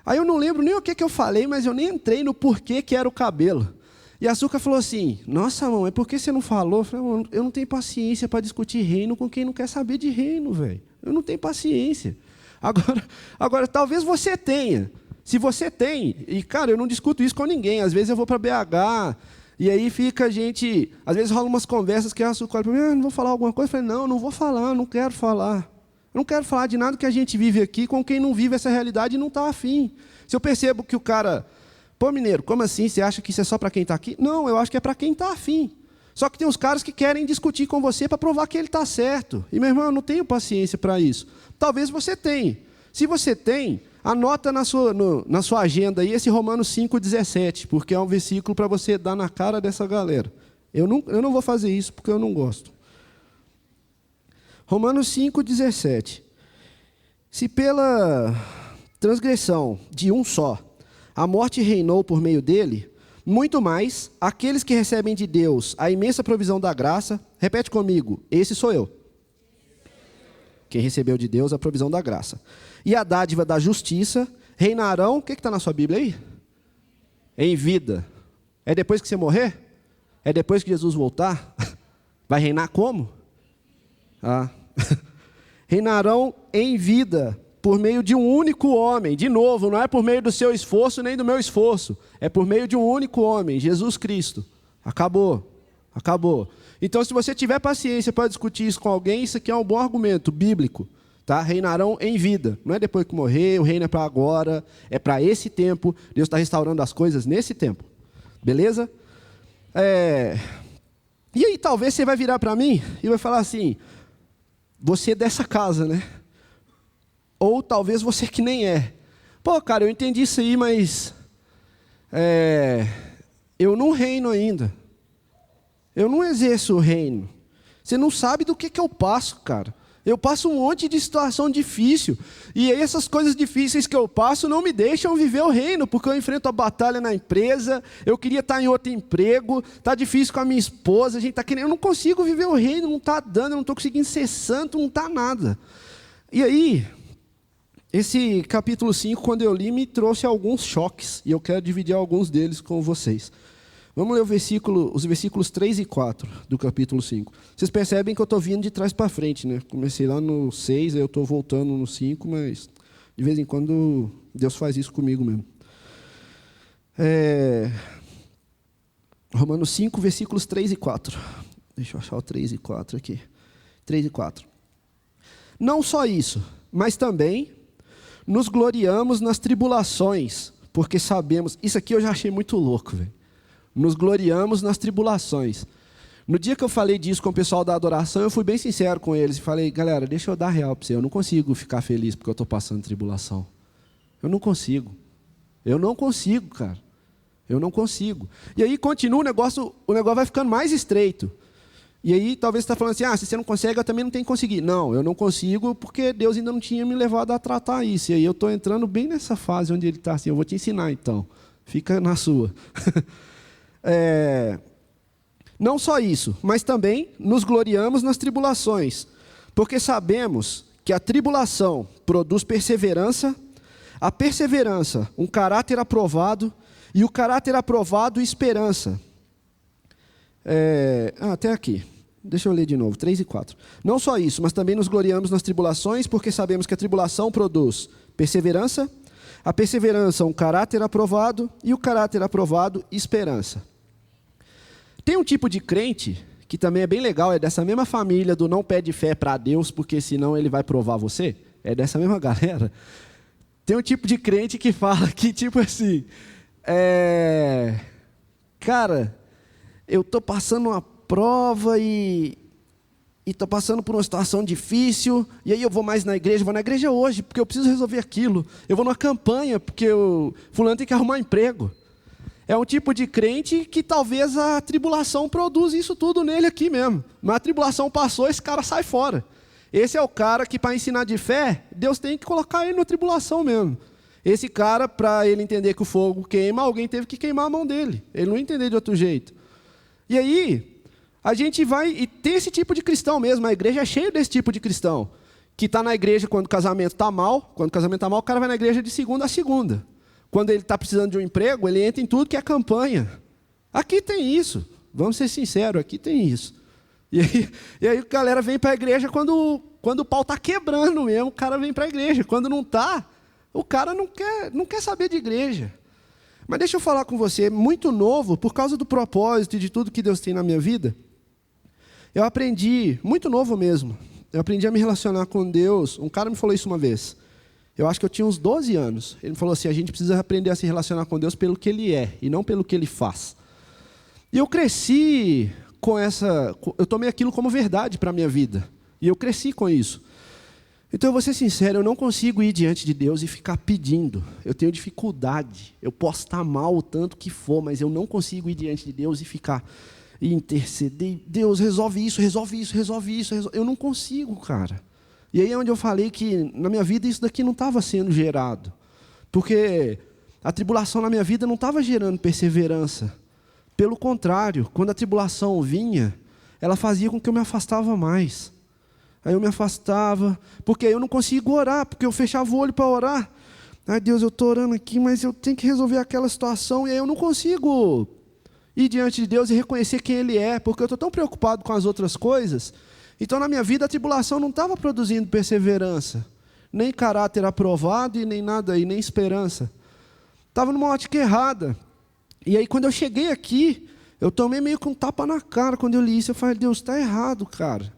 Aí eu não lembro nem o que eu falei, mas eu nem entrei no porquê que era o cabelo. E a açúcar falou assim, nossa, mãe, por que você não falou? Eu falei, eu não tenho paciência para discutir reino com quem não quer saber de reino, velho. Eu não tenho paciência. Agora, talvez você tenha. Se você tem, e cara, eu não discuto isso com ninguém. Às vezes eu vou para BH, e aí fica a gente... Às vezes rola umas conversas que a açúcar fala para mim, não vou falar alguma coisa. Eu falei, não vou falar, não quero falar. Eu não quero falar de nada que a gente vive aqui com quem não vive essa realidade e não está afim. Se eu percebo que o cara... Pô, mineiro, como assim? Você acha que isso é só para quem está aqui? Não, eu acho que é para quem está afim. Só que tem uns caras que querem discutir com você para provar que ele está certo. E, meu irmão, eu não tenho paciência para isso. Talvez você tenha. Se você tem, anota na sua agenda aí esse Romanos 5,17, porque é um versículo para você dar na cara dessa galera. Eu não vou fazer isso porque eu não gosto. Romanos 5,17. Se pela transgressão de um só, a morte reinou por meio dele, muito mais, aqueles que recebem de Deus a imensa provisão da graça, repete comigo, esse sou eu. Quem recebeu de Deus a provisão da graça. E a dádiva da justiça reinarão, o que está na sua Bíblia aí? Em vida. É depois que você morrer? É depois que Jesus voltar? Vai reinar como? Reinarão em vida, por meio de um único homem. De novo, não é por meio do seu esforço nem do meu esforço. É por meio de um único homem, Jesus Cristo. Acabou. Então, se você tiver paciência para discutir isso com alguém, isso aqui é um bom argumento bíblico. Tá? Reinarão em vida. Não é depois que morrer, o reino é para agora, é para esse tempo. Deus está restaurando as coisas nesse tempo. Beleza? E aí talvez você vai virar para mim e vai falar assim, você é dessa casa, né? Ou talvez você que nem é. Pô, cara, eu entendi isso aí, mas eu não reino ainda. Eu não exerço o reino. Você não sabe do que eu passo, cara. Eu passo um monte de situação difícil. E aí essas coisas difíceis que eu passo não me deixam viver o reino, porque eu enfrento a batalha na empresa, eu queria estar em outro emprego, está difícil com a minha esposa, a gente está querendo, eu não consigo viver o reino, não está dando, eu não estou conseguindo ser santo, não está nada. E aí, esse capítulo 5, quando eu li, me trouxe alguns choques, e eu quero dividir alguns deles com vocês. Vamos ler os versículos 3 e 4 do capítulo 5. Vocês percebem que eu estou vindo de trás para frente, né? Comecei lá no 6, aí eu estou voltando no 5, mas de vez em quando Deus faz isso comigo mesmo. Romanos 5, versículos 3 e 4. Deixa eu achar o 3 e 4 aqui. 3 e 4. Não só isso, mas também nos gloriamos nas tribulações, porque sabemos... Isso aqui eu já achei muito louco, velho. Nos gloriamos nas tribulações. No dia que eu falei disso com o pessoal da adoração, eu fui bem sincero com eles e falei, galera, deixa eu dar real para você, eu não consigo ficar feliz porque eu estou passando tribulação. Eu não consigo, cara. Eu não consigo. E aí continua o negócio vai ficando mais estreito. E aí talvez você está falando assim, se você não consegue, eu também não tenho que conseguir. Não, eu não consigo porque Deus ainda não tinha me levado a tratar isso. E aí eu estou entrando bem nessa fase onde Ele está assim, eu vou te ensinar então, fica na sua. Não só isso, mas também nos gloriamos nas tribulações, porque sabemos que a tribulação produz perseverança, a perseverança, um caráter aprovado, e o caráter aprovado, esperança. Até aqui. Deixa eu ler de novo, 3 e 4. Não só isso, mas também nos gloriamos nas tribulações, porque sabemos que a tribulação produz perseverança, a perseverança, um caráter aprovado, e o caráter aprovado, esperança. Tem um tipo de crente, que também é bem legal, é dessa mesma família do não pede fé para Deus, porque senão Ele vai provar você. É dessa mesma galera. Tem um tipo de crente que fala que, tipo assim, cara, eu estou passando uma prova e estou passando por uma situação difícil, e aí eu vou mais na igreja, vou na igreja hoje, porque eu preciso resolver aquilo. Eu vou numa campanha, porque o fulano tem que arrumar emprego. É um tipo de crente que talvez a tribulação produza isso tudo nele aqui mesmo. Mas a tribulação passou, esse cara sai fora. Esse é o cara que, para ensinar de fé, Deus tem que colocar ele na tribulação mesmo. Esse cara, para ele entender que o fogo queima, alguém teve que queimar a mão dele. Ele não entendeu de outro jeito. E aí, a gente vai... E tem esse tipo de cristão mesmo. A igreja é cheia desse tipo de cristão. Que está na igreja quando o casamento está mal. Quando o casamento está mal, o cara vai na igreja de segunda a segunda. Quando ele está precisando de um emprego, ele entra em tudo que é campanha. Aqui tem isso. Vamos ser sinceros, aqui tem isso. E aí a galera vem para a igreja quando o pau está quebrando mesmo, o cara vem para a igreja. Quando não está, o cara não quer saber de igreja. Mas deixa eu falar com você, muito novo, por causa do propósito e de tudo que Deus tem na minha vida, eu aprendi, muito novo mesmo, eu aprendi a me relacionar com Deus. Um cara me falou isso uma vez. Eu acho que eu tinha uns 12 anos. Ele me falou assim, a gente precisa aprender a se relacionar com Deus pelo que Ele é, e não pelo que Ele faz. E eu cresci com eu tomei aquilo como verdade para a minha vida. E eu cresci com isso. Então, eu vou ser sincero, eu não consigo ir diante de Deus e ficar pedindo. Eu tenho dificuldade. Eu posso estar mal o tanto que for, mas eu não consigo ir diante de Deus e ficar... E interceder. Deus, resolve isso, resolve isso, resolve isso. Eu não consigo, cara. E aí é onde eu falei que na minha vida isso daqui não estava sendo gerado. Porque a tribulação na minha vida não estava gerando perseverança. Pelo contrário, quando a tribulação vinha, ela fazia com que eu me afastava mais. Aí eu me afastava, porque aí eu não consigo orar, porque eu fechava o olho para orar. Ai Deus, eu estou orando aqui, mas eu tenho que resolver aquela situação, e aí eu não consigo ir diante de Deus e reconhecer quem Ele é, porque eu estou tão preocupado com as outras coisas. Então, na minha vida, a tribulação não estava produzindo perseverança, nem caráter aprovado e nem nada aí, nem esperança. Estava numa ótica errada. E aí, quando eu cheguei aqui, eu tomei meio com um tapa na cara quando eu li isso. Eu falei, Deus, está errado, cara.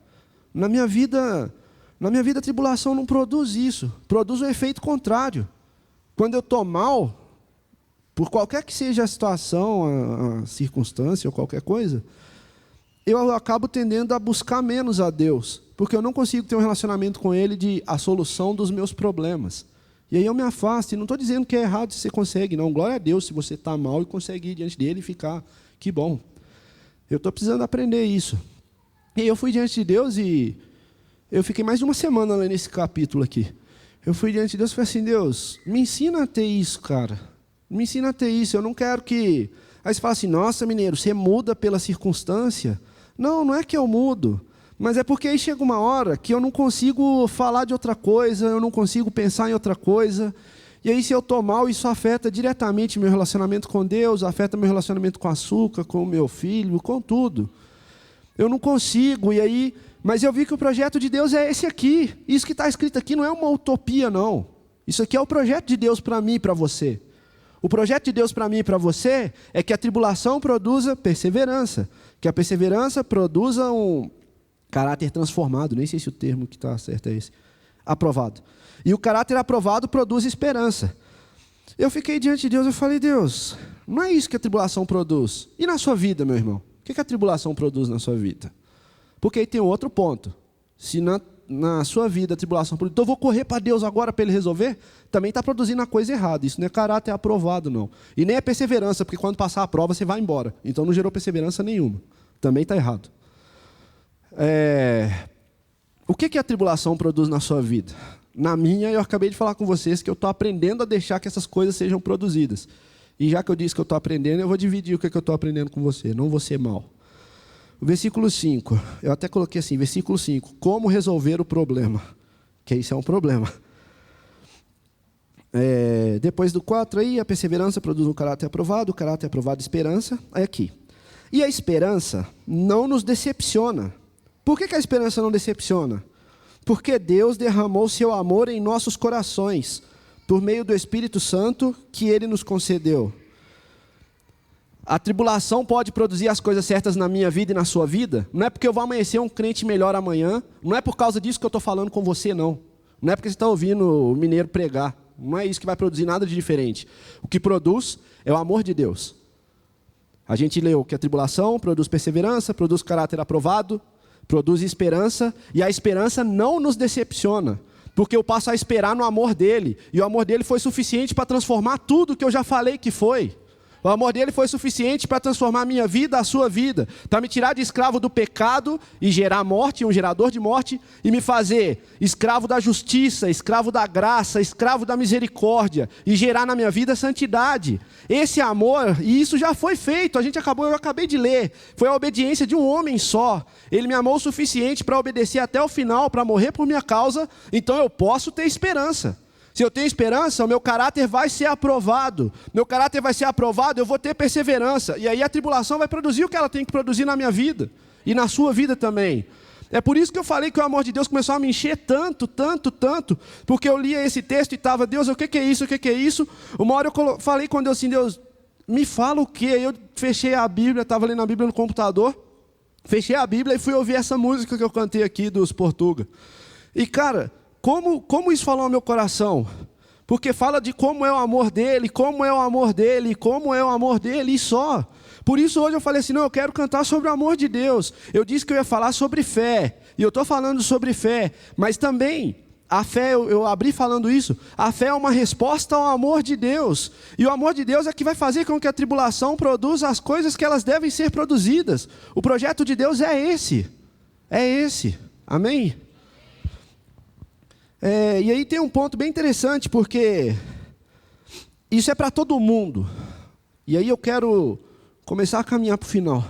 Na minha vida, a tribulação não produz isso. Produz um efeito contrário. Quando eu estou mal, por qualquer que seja a situação, a circunstância ou qualquer coisa, eu acabo tendendo a buscar menos a Deus, porque eu não consigo ter um relacionamento com Ele de a solução dos meus problemas. E aí eu me afasto, e não estou dizendo que é errado se você consegue, não. Glória a Deus se você está mal e consegue ir diante dEle e ficar, que bom. Eu estou precisando aprender isso. E eu fui diante de Deus e eu fiquei mais de uma semana lá nesse capítulo aqui. Eu fui diante de Deus e falei assim, Deus, me ensina a ter isso, cara. Me ensina a ter isso, eu não quero que... Aí você fala assim, nossa, mineiro, você muda pela circunstância? Não, não é que eu mudo, mas é porque aí chega uma hora que eu não consigo falar de outra coisa, eu não consigo pensar em outra coisa, e aí se eu estou mal, isso afeta diretamente meu relacionamento com Deus, afeta meu relacionamento com o açúcar, com o meu filho, com tudo. Eu não consigo, e aí... Mas eu vi que o projeto de Deus é esse aqui. Isso que está escrito aqui não é uma utopia, não. Isso aqui é o projeto de Deus para mim e para você. O projeto de Deus para mim e para você é que a tribulação produza perseverança. Que a perseverança produza um caráter transformado. Nem sei se o termo que está certo é esse. Aprovado. E o caráter aprovado produz esperança. Eu fiquei diante de Deus e falei, Deus, não é isso que a tribulação produz. E na sua vida, meu irmão? O que a tribulação produz na sua vida? Porque aí tem outro ponto. Se na sua vida a tribulação produz, então eu vou correr para Deus agora para Ele resolver, também está produzindo a coisa errada. Isso não é caráter aprovado, não. E nem é perseverança, porque quando passar a prova você vai embora. Então não gerou perseverança nenhuma. Também está errado. O que a tribulação produz na sua vida? Na minha, eu acabei de falar com vocês que eu estou aprendendo a deixar que essas coisas sejam produzidas. E já que eu disse que eu estou aprendendo, eu vou dividir o que eu estou aprendendo com você. Não vou ser mal. O versículo 5, eu até coloquei assim, versículo 5, como resolver o problema? Que isso é um problema. Depois do 4 aí, a perseverança produz um caráter aprovado, o caráter aprovado, esperança. Aí aqui. E a esperança não nos decepciona. Por que a esperança não decepciona? Porque Deus derramou seu amor em nossos corações, por meio do Espírito Santo que Ele nos concedeu. A tribulação pode produzir as coisas certas na minha vida e na sua vida? Não é porque eu vou amanhecer um crente melhor amanhã, não é por causa disso que eu estou falando com você, não. Não é porque você está ouvindo o mineiro pregar. Não é isso que vai produzir nada de diferente. O que produz é o amor de Deus. A gente leu que a tribulação produz perseverança, produz caráter aprovado, produz esperança, e a esperança não nos decepciona, porque eu passo a esperar no amor dele, e o amor dele foi suficiente para transformar tudo que eu já falei que foi. O amor dele foi suficiente para transformar a minha vida, a sua vida, para me tirar de escravo do pecado e gerar morte, um gerador de morte, e me fazer escravo da justiça, escravo da graça, escravo da misericórdia, e gerar na minha vida santidade. Esse amor, e isso já foi feito, eu acabei de ler, foi a obediência de um homem só. Ele me amou o suficiente para obedecer até o final, para morrer por minha causa, então eu posso ter esperança. Se eu tenho esperança, o meu caráter vai ser aprovado. Meu caráter vai ser aprovado, eu vou ter perseverança. E aí a tribulação vai produzir o que ela tem que produzir na minha vida. E na sua vida também. É por isso que eu falei que o amor de Deus começou a me encher tanto. Porque eu lia esse texto e estava, Deus, o que é isso? O que é isso? Uma hora eu falei com Deus assim, Deus, me fala o quê? Eu fechei a Bíblia, estava lendo a Bíblia no computador. Fechei a Bíblia e fui ouvir essa música que eu cantei aqui dos Portuga. E cara... Como isso falou ao meu coração? Porque fala de como é o amor dele, como é o amor dele, como é o amor dele e só. Por isso hoje eu falei assim, não, eu quero cantar sobre o amor de Deus. Eu disse que eu ia falar sobre fé, e eu estou falando sobre fé, mas também a fé, eu abri falando isso, a fé é uma resposta ao amor de Deus. E o amor de Deus é que vai fazer com que a tribulação produza as coisas que elas devem ser produzidas. O projeto de Deus é esse. Amém? E aí tem um ponto bem interessante, porque isso é para todo mundo. E aí eu quero começar a caminhar para o final.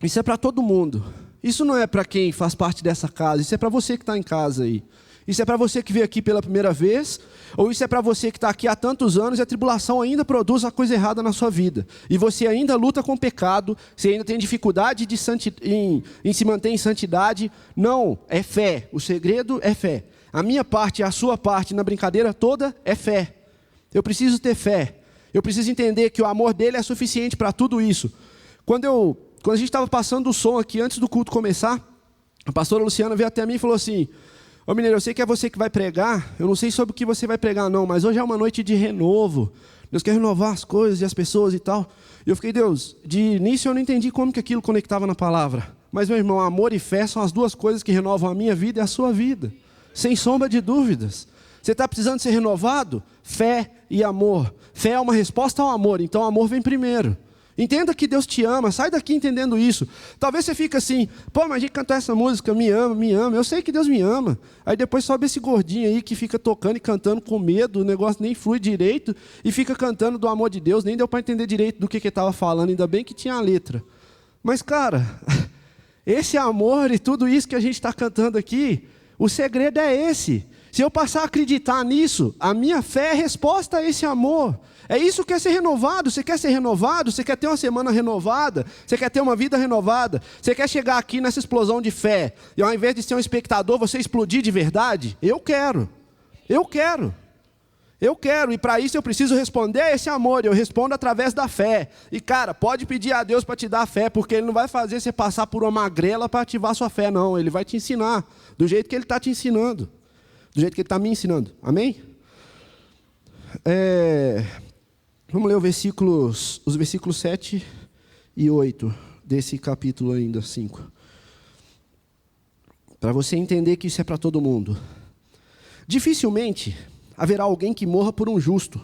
Isso é para todo mundo. Isso não é para quem faz parte dessa casa, isso é para você que está em casa aí. Isso é para você que veio aqui pela primeira vez, ou isso é para você que está aqui há tantos anos e a tribulação ainda produz a coisa errada na sua vida. E você ainda luta com o pecado, você ainda tem dificuldade em se manter em santidade. Não, é fé. O segredo é fé. A minha parte e a sua parte na brincadeira toda é fé. Eu preciso ter fé. Eu preciso entender que o amor dele é suficiente para tudo isso. Quando a gente estava passando o som aqui, antes do culto começar, a pastora Luciana veio até mim e falou assim: ô Mineiro, eu sei que é você que vai pregar, eu não sei sobre o que você vai pregar não, mas hoje é uma noite de renovo. Deus quer renovar as coisas e as pessoas e tal. E eu fiquei, Deus, de início eu não entendi como que aquilo conectava na palavra. Mas, meu irmão, amor e fé são as duas coisas que renovam a minha vida e a sua vida. Sem sombra de dúvidas. Você está precisando ser renovado? Fé e amor. Fé é uma resposta ao amor, então o amor vem primeiro. Entenda que Deus te ama, sai daqui entendendo isso. Talvez você fique assim, pô, mas a gente cantou essa música, me ama, me ama. Eu sei que Deus me ama. Aí depois sobe esse gordinho aí que fica tocando e cantando com medo, o negócio nem flui direito, e fica cantando do amor de Deus, nem deu para entender direito do que ele estava falando, ainda bem que tinha a letra. Mas, cara, esse amor e tudo isso que a gente está cantando aqui, o segredo é esse. Se eu passar a acreditar nisso, a minha fé é resposta a esse amor. É isso que é ser renovado. Você quer ser renovado? Você quer ter uma semana renovada? Você quer ter uma vida renovada? Você quer chegar aqui nessa explosão de fé e ao invés de ser um espectador, você explodir de verdade? Eu quero. Eu quero. Eu quero. E para isso eu preciso responder a esse amor. Eu respondo através da fé. E cara, pode pedir a Deus para te dar fé, porque Ele não vai fazer você passar por uma magrela para ativar sua fé, não. Ele vai te ensinar do jeito que Ele está te ensinando. Do jeito que Ele está me ensinando. Amém? Vamos ler os versículos 7 e 8 desse capítulo ainda, 5. Para você entender que isso é para todo mundo. Dificilmente haverá alguém que morra por um justo.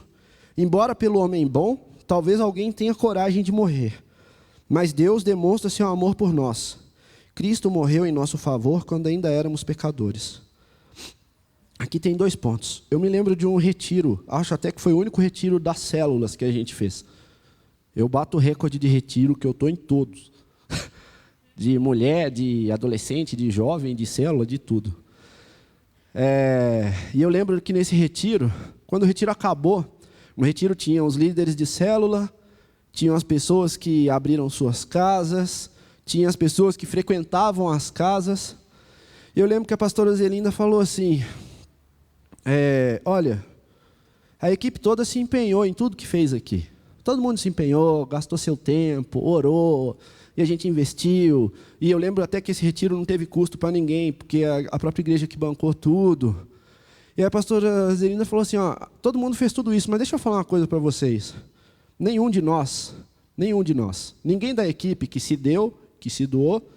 Embora pelo homem bom, talvez alguém tenha coragem de morrer. Mas Deus demonstra seu amor por nós. Cristo morreu em nosso favor quando ainda éramos pecadores. Aqui tem 2 pontos. Eu me lembro de um retiro, acho até que foi o único retiro das células que a gente fez. Eu bato o recorde de retiro, que eu estou em todos. De mulher, de adolescente, de jovem, de célula, de tudo. E eu lembro que nesse retiro, quando o retiro acabou, no retiro tinha os líderes de célula, tinham as pessoas que abriram suas casas, tinha as pessoas que frequentavam as casas. E eu lembro que a pastora Zelinda falou assim: olha, a equipe toda se empenhou em tudo que fez aqui. Todo mundo se empenhou, gastou seu tempo, orou, e a gente investiu. E eu lembro até que esse retiro não teve custo para ninguém, porque a própria igreja que bancou tudo. E a pastora Zelinda falou assim, todo mundo fez tudo isso, mas deixa eu falar uma coisa para vocês. Nenhum de nós, ninguém da equipe que se deu, que se doou,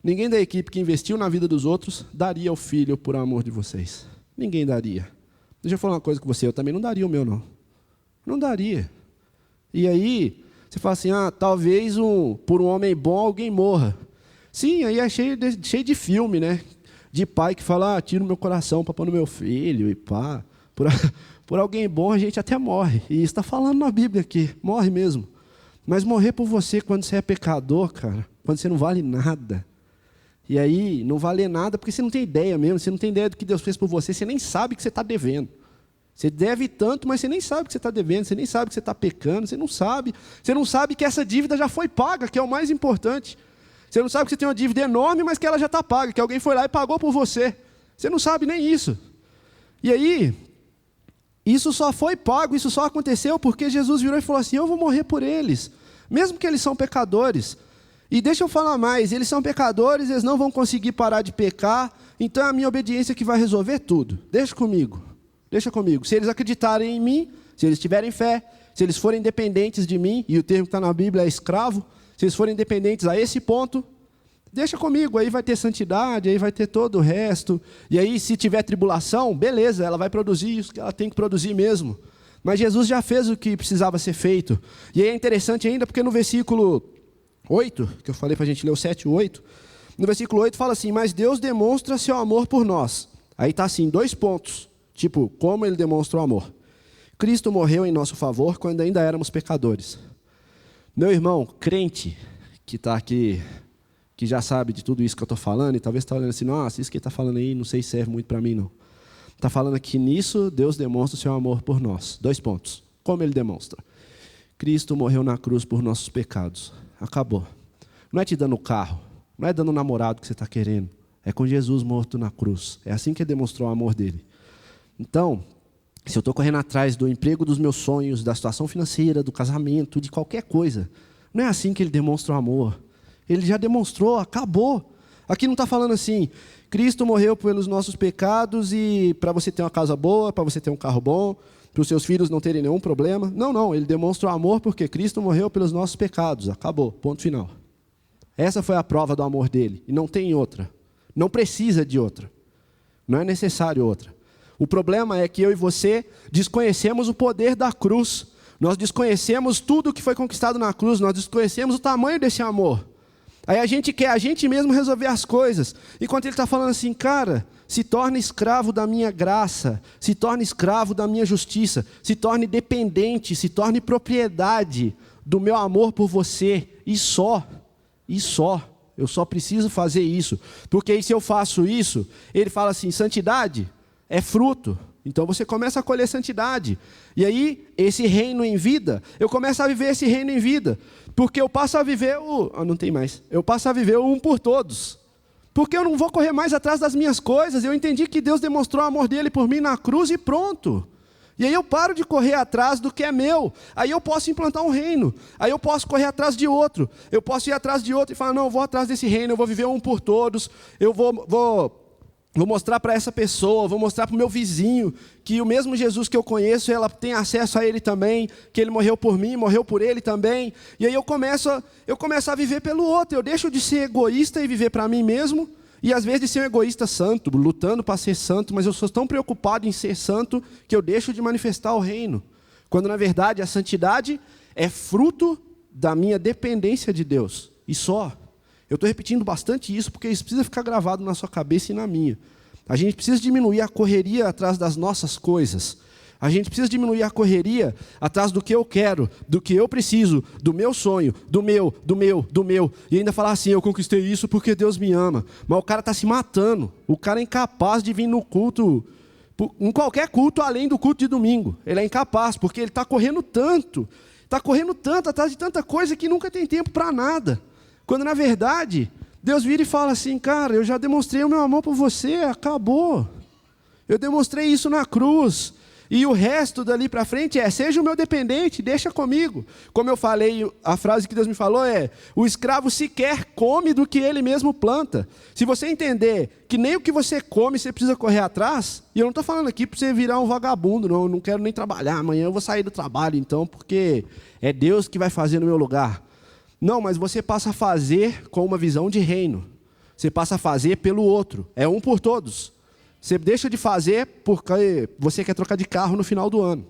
ninguém da equipe que investiu na vida dos outros, daria o filho por amor de vocês. Ninguém daria. Deixa eu falar uma coisa com você, eu também não daria o meu, não. Não daria. E aí, você fala assim, talvez por um homem bom alguém morra. Sim, aí é cheio de filme, né? De pai que fala, tiro meu coração para pôr no meu filho, e pá. Por alguém bom a gente até morre. E isso está falando na Bíblia aqui, morre mesmo. Mas morrer por você quando você é pecador, cara, quando você não vale nada. E aí, não vale nada porque você não tem ideia mesmo, você não tem ideia do que Deus fez por você, você nem sabe que você está devendo. Você deve tanto, mas você nem sabe que você está devendo, você nem sabe que você está pecando, você não sabe que essa dívida já foi paga, que é o mais importante. Você não sabe que você tem uma dívida enorme, mas que ela já está paga, que alguém foi lá e pagou por você. Você não sabe nem isso. E aí, isso só foi pago, isso só aconteceu porque Jesus virou e falou assim, eu vou morrer por eles, mesmo que eles são pecadores. E deixa eu falar mais, eles são pecadores, eles não vão conseguir parar de pecar, então é a minha obediência que vai resolver tudo. Deixa comigo. Se eles acreditarem em mim, se eles tiverem fé, se eles forem dependentes de mim, e o termo que está na Bíblia é escravo, se eles forem dependentes a esse ponto, deixa comigo, aí vai ter santidade, aí vai ter todo o resto. E aí, se tiver tribulação, beleza, ela vai produzir isso que ela tem que produzir mesmo. Mas Jesus já fez o que precisava ser feito. E aí é interessante ainda, porque no versículo 8, que eu falei para a gente ler o 7 e 8, no versículo 8 fala assim, mas Deus demonstra seu amor por nós. Aí está assim, 2 pontos, tipo, como Ele demonstra o amor. Cristo morreu em nosso favor quando ainda éramos pecadores. Meu irmão, crente, que está aqui, que já sabe de tudo isso que eu estou falando, e talvez está olhando assim, nossa, isso que ele está falando aí, não sei se serve muito para mim, não. Está falando aqui nisso, Deus demonstra o seu amor por nós. 2 pontos. Como ele demonstra? Cristo morreu na cruz por nossos pecados. Acabou. Não é te dando carro, não é dando um namorado que você está querendo. É com Jesus morto na cruz. É assim que ele demonstrou o amor dele. Então, se eu estou correndo atrás do emprego dos meus sonhos, da situação financeira, do casamento, de qualquer coisa, não é assim que ele demonstra o amor. Ele já demonstrou, acabou. Aqui não está falando assim, Cristo morreu pelos nossos pecados e para você ter uma casa boa, para você ter um carro bom, para os seus filhos não terem nenhum problema. Não, ele demonstra o amor porque Cristo morreu pelos nossos pecados. Acabou, ponto final. Essa foi a prova do amor dele, e não tem outra. Não precisa de outra. Não é necessário outra. O problema é que eu e você desconhecemos o poder da cruz. Nós desconhecemos tudo que foi conquistado na cruz. Nós desconhecemos o tamanho desse amor. Aí a gente quer a gente mesmo resolver as coisas. Enquanto ele está falando assim, cara, se torne escravo da minha graça, se torne escravo da minha justiça, se torne dependente, se torne propriedade do meu amor por você. E só. Eu só preciso fazer isso. Porque aí se eu faço isso, ele fala assim, santidade é fruto. Então você começa a colher santidade. E aí, esse reino em vida, eu começo a viver esse reino em vida. Porque eu passo a viver não tem mais. Eu passo a viver o um por todos. Porque eu não vou correr mais atrás das minhas coisas. Eu entendi que Deus demonstrou o amor dele por mim na cruz e pronto. E aí eu paro de correr atrás do que é meu. Aí eu posso implantar um reino. Aí eu posso correr atrás de outro. Eu posso ir atrás de outro e falar, não, eu vou atrás desse reino, eu vou viver um por todos. Eu vou mostrar para essa pessoa, vou mostrar para o meu vizinho que o mesmo Jesus que eu conheço, ela tem acesso a ele também, que ele morreu por mim, morreu por ele também. E aí eu começo a viver pelo outro. Eu deixo de ser egoísta e viver para mim mesmo. E às vezes de ser um egoísta santo, lutando para ser santo, mas eu sou tão preocupado em ser santo que eu deixo de manifestar o reino. Quando na verdade a santidade é fruto da minha dependência de Deus. E só. Eu estou repetindo bastante isso porque isso precisa ficar gravado na sua cabeça e na minha. A gente precisa diminuir a correria atrás das nossas coisas. A gente precisa diminuir a correria atrás do que eu quero, do que eu preciso, do meu sonho, do meu. E ainda falar assim, eu conquistei isso porque Deus me ama. Mas o cara está se matando. O cara é incapaz de vir no culto, em qualquer culto além do culto de domingo. Ele é incapaz, porque ele está correndo tanto atrás de tanta coisa que nunca tem tempo para nada. Quando na verdade, Deus vira e fala assim, cara, eu já demonstrei o meu amor por você, acabou. Eu demonstrei isso na cruz. E o resto dali para frente seja o meu dependente, deixa comigo. Como eu falei, a frase que Deus me falou é, o escravo sequer come do que ele mesmo planta. Se você entender que nem o que você come você precisa correr atrás, e eu não estou falando aqui para você virar um vagabundo, não, eu não quero nem trabalhar, amanhã eu vou sair do trabalho então, porque é Deus que vai fazer no meu lugar. Não, mas você passa a fazer com uma visão de reino. Você passa a fazer pelo outro. É um por todos. Você deixa de fazer porque você quer trocar de carro no final do ano.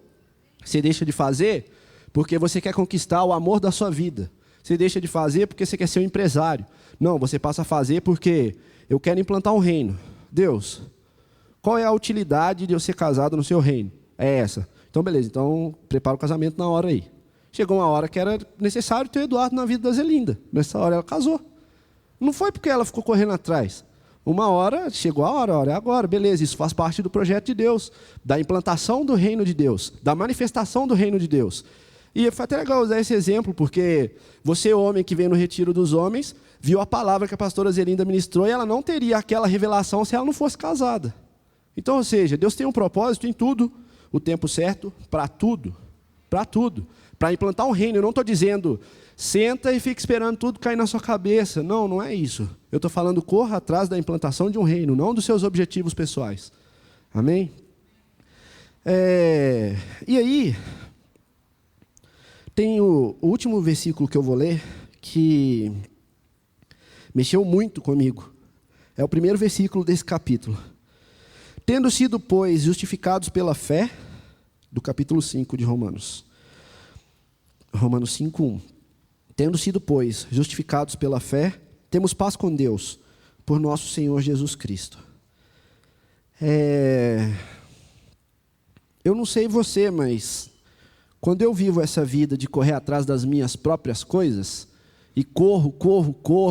Você deixa de fazer porque você quer conquistar o amor da sua vida. Você deixa de fazer porque você quer ser um empresário. Não, você passa a fazer porque eu quero implantar um reino. Deus, qual é a utilidade de eu ser casado no seu reino? É essa. Então, beleza. Então, prepara o casamento na hora aí. Chegou uma hora que era necessário ter o Eduardo na vida da Zelinda. Nessa hora ela casou. Não foi porque ela ficou correndo atrás. Uma hora, chegou a hora é agora, beleza, isso faz parte do projeto de Deus, da implantação do reino de Deus, da manifestação do reino de Deus. E foi até legal usar esse exemplo, porque você, homem que vem no Retiro dos Homens, viu a palavra que a pastora Zelinda ministrou e ela não teria aquela revelação se ela não fosse casada. Então, ou seja, Deus tem um propósito em tudo, o tempo certo, para tudo. Para implantar um reino, eu não estou dizendo, senta e fica esperando tudo cair na sua cabeça. Não, não é isso. Eu estou falando, corra atrás da implantação de um reino, não dos seus objetivos pessoais. Amém? E aí, tem o último versículo que eu vou ler, que mexeu muito comigo. É o primeiro versículo desse capítulo. Tendo sido, pois, justificados pela fé, do capítulo 5 de Romanos. Romanos 5:1. Tendo sido, pois, justificados pela fé, temos paz com Deus, por nosso Senhor Jesus Cristo. Eu não sei você, mas quando eu vivo essa vida de correr atrás das minhas próprias coisas, E corro,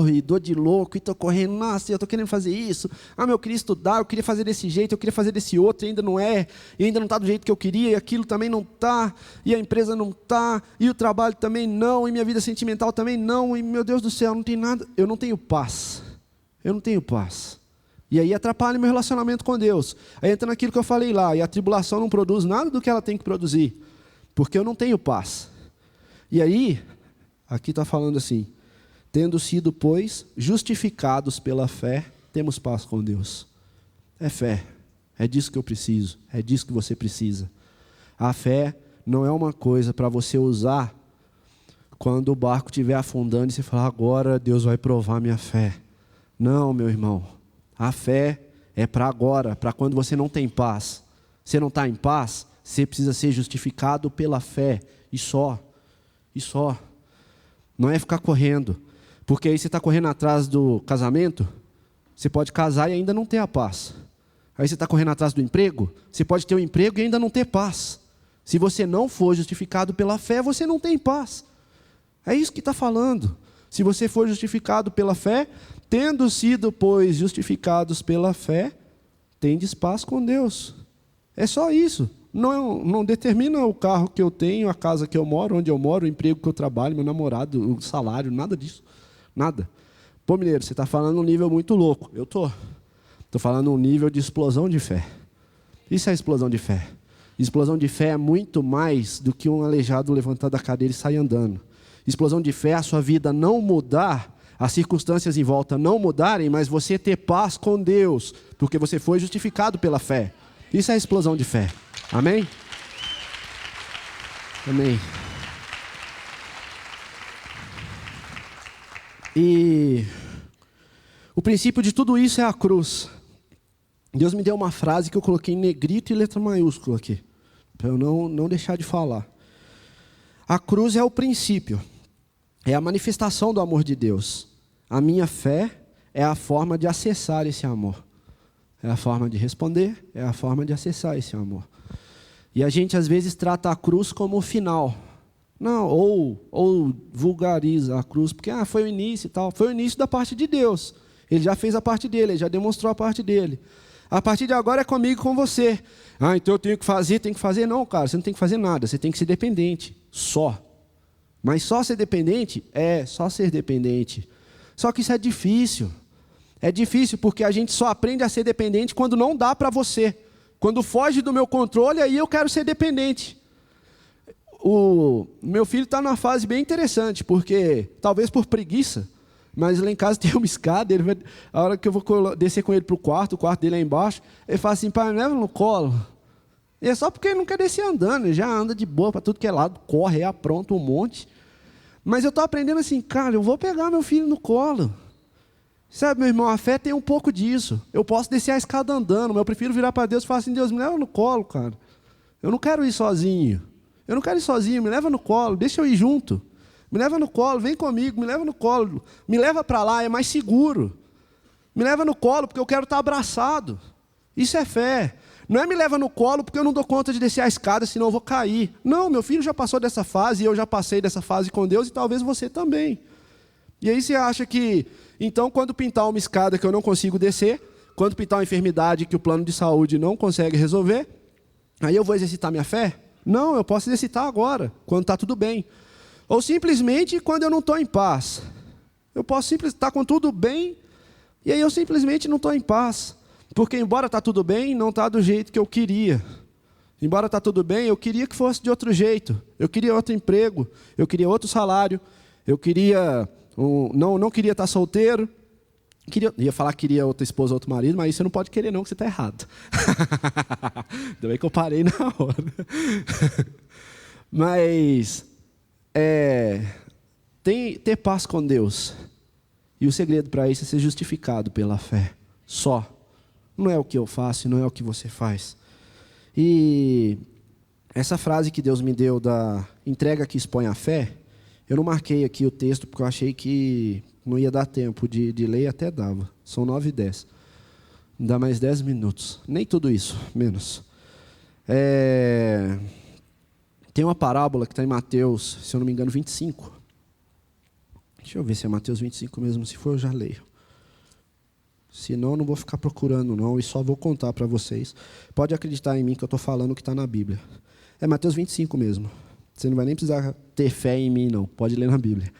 e dou de louco, e estou correndo, nossa, eu estou querendo fazer isso. Ah, eu queria estudar, eu queria fazer desse jeito, eu queria fazer desse outro, e ainda não é, e ainda não está do jeito que eu queria, e aquilo também não está, e a empresa não está, e o trabalho também não, e minha vida sentimental também não, e meu Deus do céu, não tem nada, eu não tenho paz. Eu não tenho paz. E aí atrapalha meu relacionamento com Deus. Aí entra naquilo que eu falei lá, e a tribulação não produz nada do que ela tem que produzir, porque eu não tenho paz. E aí, aqui está falando assim, tendo sido, pois, justificados pela fé, temos paz com Deus. É fé, é disso que eu preciso, é disso que você precisa. A fé não é uma coisa para você usar quando o barco estiver afundando e você falar, agora Deus vai provar minha fé. Não, meu irmão, a fé é para agora, para quando você não tem paz. Você não está em paz, você precisa ser justificado pela fé, e só. Não é ficar correndo, porque aí você está correndo atrás do casamento, você pode casar e ainda não ter a paz. Aí você está correndo atrás do emprego, você pode ter um emprego e ainda não ter paz. Se você não for justificado pela fé, você não tem paz. É isso que está falando. Se você for justificado pela fé, tendo sido, pois, justificados pela fé, tendes paz com Deus. É só isso. Não determina o carro que eu tenho, a casa que eu moro, onde eu moro, o emprego que eu trabalho, meu namorado, o salário, nada disso. Nada. Pô, mineiro, você está falando um nível muito louco. Eu estou. Estou falando um nível de explosão de fé. Isso é explosão de fé. Explosão de fé é muito mais do que um aleijado levantar da cadeira e sair andando. Explosão de fé é a sua vida não mudar, as circunstâncias em volta não mudarem, mas você ter paz com Deus, porque você foi justificado pela fé. Isso é explosão de fé. Amém? Amém. E o princípio de tudo isso é a cruz. Deus me deu uma frase que eu coloquei em negrito e letra maiúscula aqui, para eu não deixar de falar. A cruz é o princípio, é a manifestação do amor de Deus. A minha fé é a forma de acessar esse amor. É a forma de responder, é a forma de acessar esse amor. E a gente às vezes trata a cruz como o final. Não, ou vulgariza a cruz, porque foi o início e tal. Foi o início da parte de Deus. Ele já fez a parte dele, ele já demonstrou a parte dele. A partir de agora é comigo e com você. Então eu tenho que fazer. Não, cara, você não tem que fazer nada, você tem que ser dependente, só. Mas só ser dependente? Só ser dependente. Só que isso é difícil. É difícil porque a gente só aprende a ser dependente quando não dá para você. Quando foge do meu controle, aí eu quero ser dependente. O meu filho está numa fase bem interessante, porque, talvez por preguiça, mas lá em casa tem uma escada, a hora que eu vou descer com ele para o quarto dele é embaixo, ele fala assim, pai, me leva no colo. E é só porque ele não quer descer andando, ele já anda de boa para tudo que é lado, corre, apronta um monte. Mas eu estou aprendendo assim, cara, eu vou pegar meu filho no colo. Sabe, meu irmão, a fé tem um pouco disso. Eu posso descer a escada andando, mas eu prefiro virar para Deus e falar assim, Deus, me leva no colo, cara. Eu não quero ir sozinho. Me leva no colo, deixa eu ir junto. Me leva no colo, vem comigo, me leva no colo. Me leva para lá, é mais seguro. Me leva no colo porque eu quero estar abraçado. Isso é fé. Não é me leva no colo porque eu não dou conta de descer a escada, senão eu vou cair. Não, meu filho já passou dessa fase, e eu já passei dessa fase com Deus, e talvez você também. E aí você acha que, então, quando pintar uma escada que eu não consigo descer, quando pintar uma enfermidade que o plano de saúde não consegue resolver, aí eu vou exercitar minha fé? Não, eu posso exercitar agora, quando está tudo bem. Ou simplesmente quando eu não estou em paz. Eu posso simplesmente estar com tudo bem, e aí eu simplesmente não estou em paz. Porque embora está tudo bem, não está do jeito que eu queria. Embora está tudo bem, eu queria que fosse de outro jeito. Eu queria outro emprego, eu queria outro salário, eu queria... não queria estar solteiro. Ia falar que queria outra esposa, outro marido, mas isso você não pode querer não, que você está errado. Ainda bem que eu parei na hora. Mas ter paz com Deus. E o segredo para isso é ser justificado pela fé. Só. Não é o que eu faço, não é o que você faz. E essa frase que Deus me deu da entrega que expõe a fé, eu não marquei aqui o texto porque eu achei que não ia dar tempo de ler, até dava. São 9h10. Dá mais 10 minutos. Nem tudo isso, menos. Tem uma parábola que está em Mateus, se eu não me engano, 25. Deixa eu ver se é Mateus 25 mesmo. Se for, eu já leio. Senão, eu não vou ficar procurando, não, e só vou contar para vocês. Pode acreditar em mim que eu estou falando o que está na Bíblia. É Mateus 25 mesmo. Você não vai nem precisar ter fé em mim, não. Pode ler na Bíblia.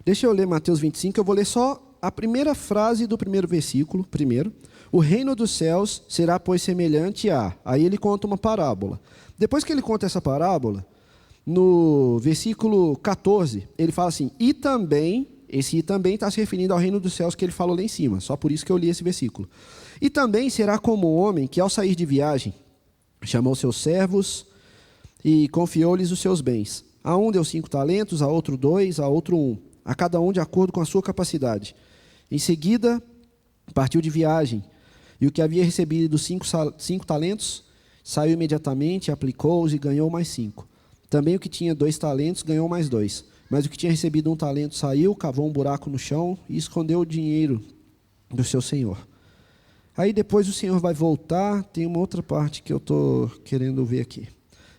Deixa eu ler Mateus 25, eu vou ler só a primeira frase do primeiro versículo, primeiro. O reino dos céus será, pois, semelhante a... Aí ele conta uma parábola. Depois que ele conta essa parábola, no versículo 14, ele fala assim, e também, esse e também está se referindo ao reino dos céus que ele falou lá em cima, só por isso que eu li esse versículo. E também será como um homem que, ao sair de viagem, chamou seus servos e confiou-lhes os seus bens. A um deu 5 talentos, a outro 2, a outro 1, a cada um de acordo com a sua capacidade. Em seguida, partiu de viagem, e o que havia recebido 5 talentos, saiu imediatamente, aplicou-os e ganhou mais 5. Também o que tinha 2 talentos, ganhou mais 2. Mas o que tinha recebido 1 talento saiu, cavou um buraco no chão e escondeu o dinheiro do seu senhor. Aí depois o senhor vai voltar, tem uma outra parte que eu estou querendo ver aqui,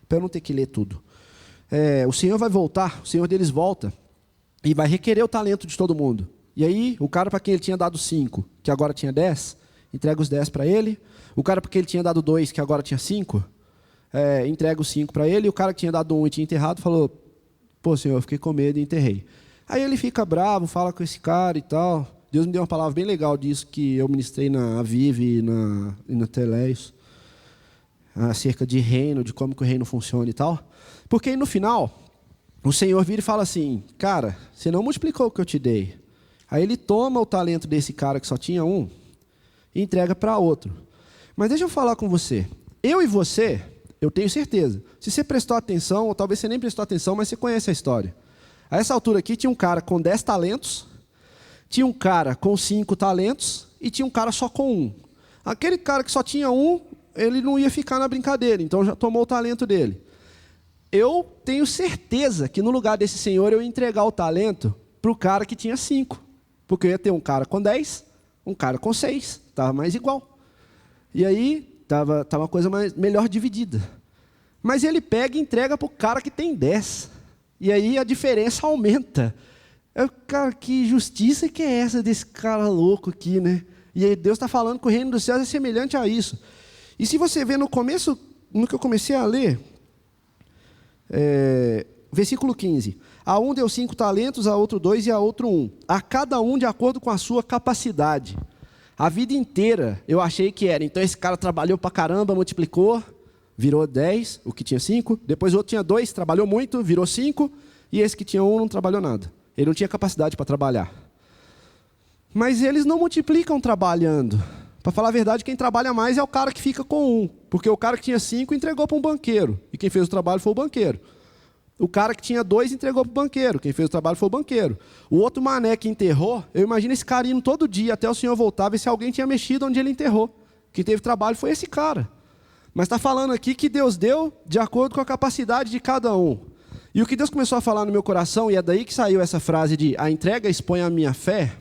para eu não ter que ler tudo. O senhor vai voltar, o senhor deles volta, e vai requerer o talento de todo mundo. E aí, o cara para quem ele tinha dado 5, que agora tinha 10, entrega os 10 para ele. O cara para quem ele tinha dado 2, que agora tinha 5, entrega os 5 para ele. E o cara que tinha dado 1 e tinha enterrado, falou, pô, senhor, eu fiquei com medo e enterrei. Aí ele fica bravo, fala com esse cara e tal. Deus me deu uma palavra bem legal disso, que eu ministrei na Avive e na Teleios, acerca de reino, de como que o reino funciona e tal. Porque aí, no final, o Senhor vira e fala assim, cara, você não multiplicou o que eu te dei. Aí ele toma o talento desse cara que só tinha 1 e entrega para outro. Mas deixa eu falar com você. Eu e você, eu tenho certeza, se você prestou atenção, ou talvez você nem prestou atenção, mas você conhece a história. A essa altura aqui tinha um cara com 10 talentos, tinha um cara com 5 talentos e tinha um cara só com 1. Aquele cara que só tinha 1, ele não ia ficar na brincadeira, então já tomou o talento dele. Eu tenho certeza que no lugar desse senhor eu ia entregar o talento para o cara que tinha 5. Porque eu ia ter um cara com 10, um cara com 6, estava mais igual. E aí estava uma coisa melhor dividida. Mas ele pega e entrega para o cara que tem 10. E aí a diferença aumenta. Cara, que justiça que é essa desse cara louco aqui, né? E aí Deus está falando que o reino dos céus é semelhante a isso. E se você ver no começo, no que eu comecei a ler, versículo 15. A um deu 5 talentos, a outro 2 e a outro 1. A cada um de acordo com a sua capacidade. A vida inteira eu achei que era. Então esse cara trabalhou pra caramba, multiplicou, virou 10, o que tinha 5. Depois o outro tinha 2, trabalhou muito, virou 5. E esse que tinha 1 não trabalhou nada. Ele não tinha capacidade para trabalhar. Mas eles não multiplicam trabalhando. Para falar a verdade, quem trabalha mais é o cara que fica com 1. Porque o cara que tinha 5 entregou para um banqueiro. E quem fez o trabalho foi o banqueiro. O cara que tinha 2 entregou para o banqueiro. Quem fez o trabalho foi o banqueiro. O outro mané que enterrou, eu imagino esse cara indo todo dia até o senhor voltar, ver se alguém tinha mexido onde ele enterrou. Quem teve trabalho foi esse cara. Mas está falando aqui que Deus deu de acordo com a capacidade de cada um. E o que Deus começou a falar no meu coração, e é daí que saiu essa frase de a entrega expõe a minha fé,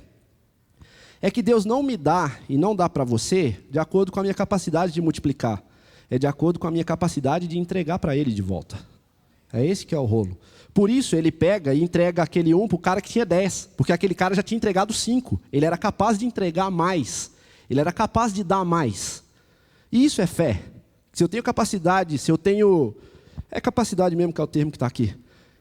é que Deus não me dá e não dá para você de acordo com a minha capacidade de multiplicar. É de acordo com a minha capacidade de entregar para Ele de volta. É esse que é o rolo. Por isso ele pega e entrega aquele 1 para o cara que tinha 10. Porque aquele cara já tinha entregado 5. Ele era capaz de entregar mais. Ele era capaz de dar mais. E isso é fé. Se eu tenho capacidade, se eu tenho... É capacidade mesmo que é o termo que está aqui.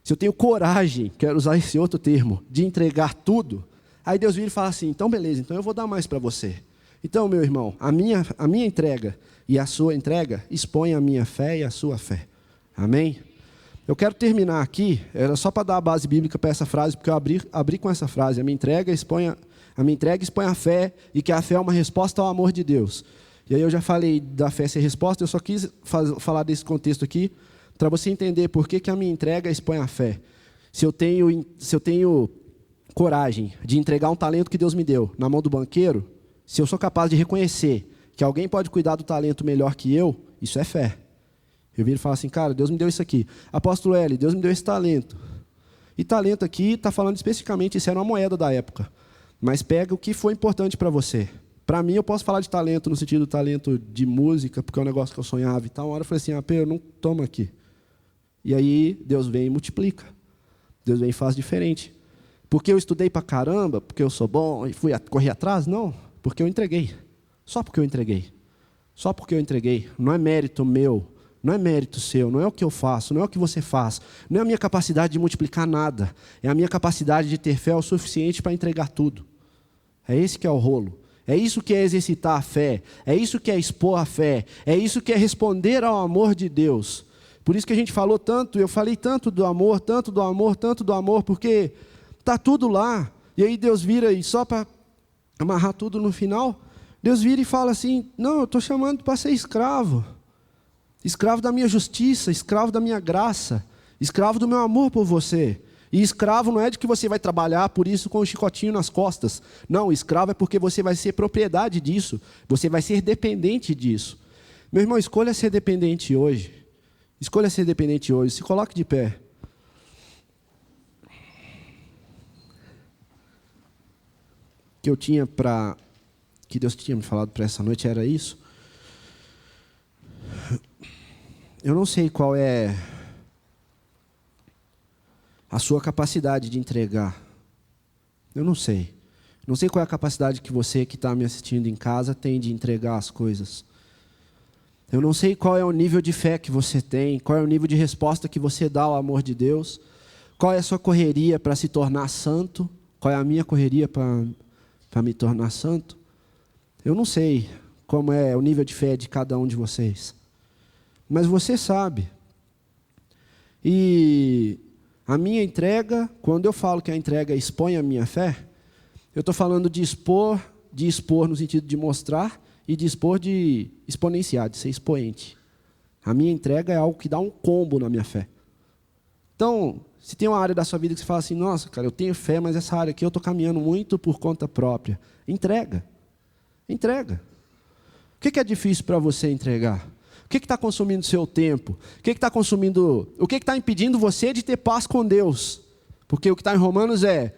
Se eu tenho coragem, quero usar esse outro termo, de entregar tudo, aí Deus vira e fala assim, então beleza, então eu vou dar mais para você. Então, meu irmão, a minha entrega e a sua entrega expõem a minha fé e a sua fé. Amém? Eu quero terminar aqui, era só para dar a base bíblica para essa frase, porque eu abri com essa frase, a minha entrega expõe a fé, e que a fé é uma resposta ao amor de Deus. E aí eu já falei da fé ser resposta, eu só quis falar desse contexto aqui, para você entender por que a minha entrega expõe a fé. Se eu tenho coragem de entregar um talento que Deus me deu na mão do banqueiro, se eu sou capaz de reconhecer que alguém pode cuidar do talento melhor que eu, isso é fé. Eu viro e falo assim, cara, Deus me deu isso aqui. Apóstolo L, Deus me deu esse talento. E talento aqui está falando especificamente, isso era uma moeda da época. Mas pega o que foi importante para você. Para mim, eu posso falar de talento no sentido do talento de música, porque é um negócio que eu sonhava e tal. Uma hora eu falei assim, Pedro, não toma aqui. E aí, Deus vem e multiplica. Deus vem e faz diferente. Porque eu estudei para caramba, porque eu sou bom e fui correr atrás? Não, porque eu entreguei. Só porque eu entreguei. Só porque eu entreguei. Não é mérito meu, não é mérito seu, não é o que eu faço, não é o que você faz. Não é a minha capacidade de multiplicar nada. É a minha capacidade de ter fé o suficiente para entregar tudo. É esse que é o rolo. É isso que é exercitar a fé. É isso que é expor a fé. É isso que é responder ao amor de Deus. Por isso que a gente falou tanto, eu falei tanto do amor, tanto do amor, tanto do amor, porque está tudo lá. E aí Deus vira, e só para amarrar tudo no final, Deus vira e fala assim, não, eu estou chamando para ser escravo. Escravo da minha justiça, escravo da minha graça, escravo do meu amor por você. E escravo não é de que você vai trabalhar por isso com um chicotinho nas costas. Não, escravo é porque você vai ser propriedade disso. Você vai ser dependente disso. Meu irmão, escolha ser dependente hoje. Escolha ser dependente hoje. Se coloque de pé. Que Deus tinha me falado para essa noite era isso. Eu não sei qual é a sua capacidade de entregar. Eu não sei. Não sei qual é a capacidade que você que está me assistindo em casa tem de entregar as coisas. Eu não sei qual é o nível de fé que você tem, qual é o nível de resposta que você dá ao amor de Deus, qual é a sua correria para se tornar santo, qual é a minha correria para me tornar santo. Eu não sei como é o nível de fé de cada um de vocês. Mas você sabe. E a minha entrega, quando eu falo que a entrega expõe a minha fé, eu estou falando de expor no sentido de mostrar, e de expor de exponenciar, de ser expoente. A minha entrega é algo que dá um combo na minha fé. Então, se tem uma área da sua vida que você fala assim, nossa, cara, eu tenho fé, mas essa área aqui eu estou caminhando muito por conta própria. Entrega. Entrega. O que é difícil para você entregar? O que está consumindo seu tempo? O que está impedindo você de ter paz com Deus? Porque o que está em Romanos é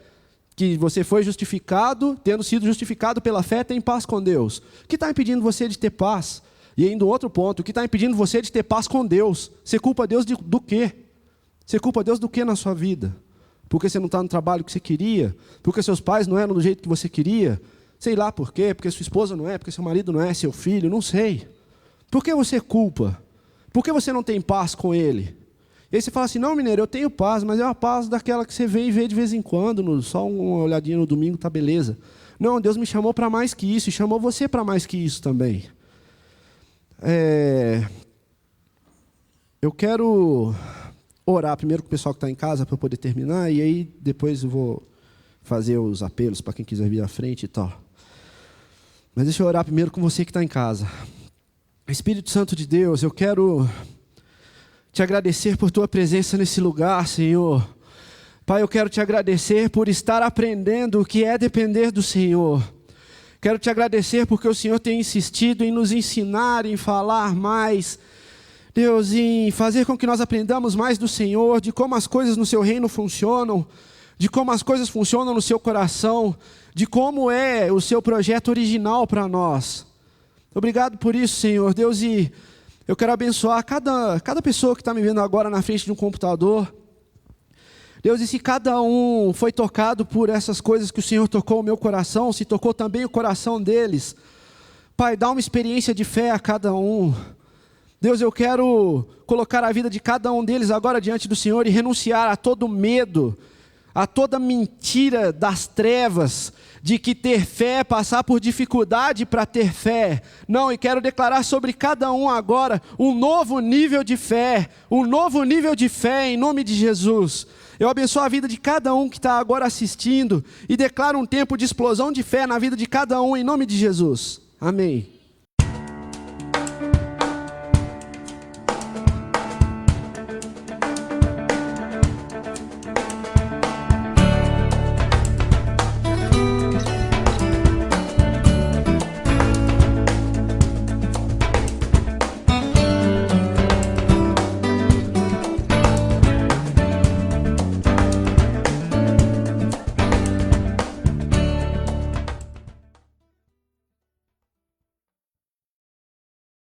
que você foi justificado, tendo sido justificado pela fé, tem paz com Deus. O que está impedindo você de ter paz? E ainda outro ponto, o que está impedindo você de ter paz com Deus? Você culpa Deus do quê? Você culpa Deus do quê na sua vida? Porque você não está no trabalho que você queria? Porque seus pais não eram do jeito que você queria? Sei lá por quê, porque sua esposa não é, porque seu marido não é, seu filho, não sei. Por que você culpa? Por que você não tem paz com ele? E aí você fala assim, não, mineiro, eu tenho paz, mas é uma paz daquela que você vem e vê de vez em quando, só uma olhadinha no domingo, tá beleza. Não, Deus me chamou para mais que isso, e chamou você para mais que isso também. Eu quero orar primeiro com o pessoal que está em casa para eu poder terminar, e aí depois eu vou fazer os apelos para quem quiser vir à frente e tal. Mas deixa eu orar primeiro com você que está em casa. Espírito Santo de Deus, eu quero te agradecer por tua presença nesse lugar, Senhor. Pai, eu quero te agradecer por estar aprendendo o que é depender do Senhor. Quero te agradecer porque o Senhor tem insistido em nos ensinar, em falar mais, Deus, em fazer com que nós aprendamos mais do Senhor, de como as coisas no seu reino funcionam, de como as coisas funcionam no seu coração, de como é o seu projeto original para nós. Obrigado por isso, Senhor, Deus, e eu quero abençoar cada pessoa que está me vendo agora na frente de um computador. Deus, e se cada um foi tocado por essas coisas que o Senhor tocou o meu coração, se tocou também o coração deles, Pai, dá uma experiência de fé a cada um. Deus, eu quero colocar a vida de cada um deles agora diante do Senhor e renunciar a todo medo, a toda mentira das trevas, de que ter fé é passar por dificuldade para ter fé. Não, e quero declarar sobre cada um agora um novo nível de fé, em nome de Jesus. Eu abençoo a vida de cada um que está agora assistindo e declaro um tempo de explosão de fé na vida de cada um, em nome de Jesus. Amém.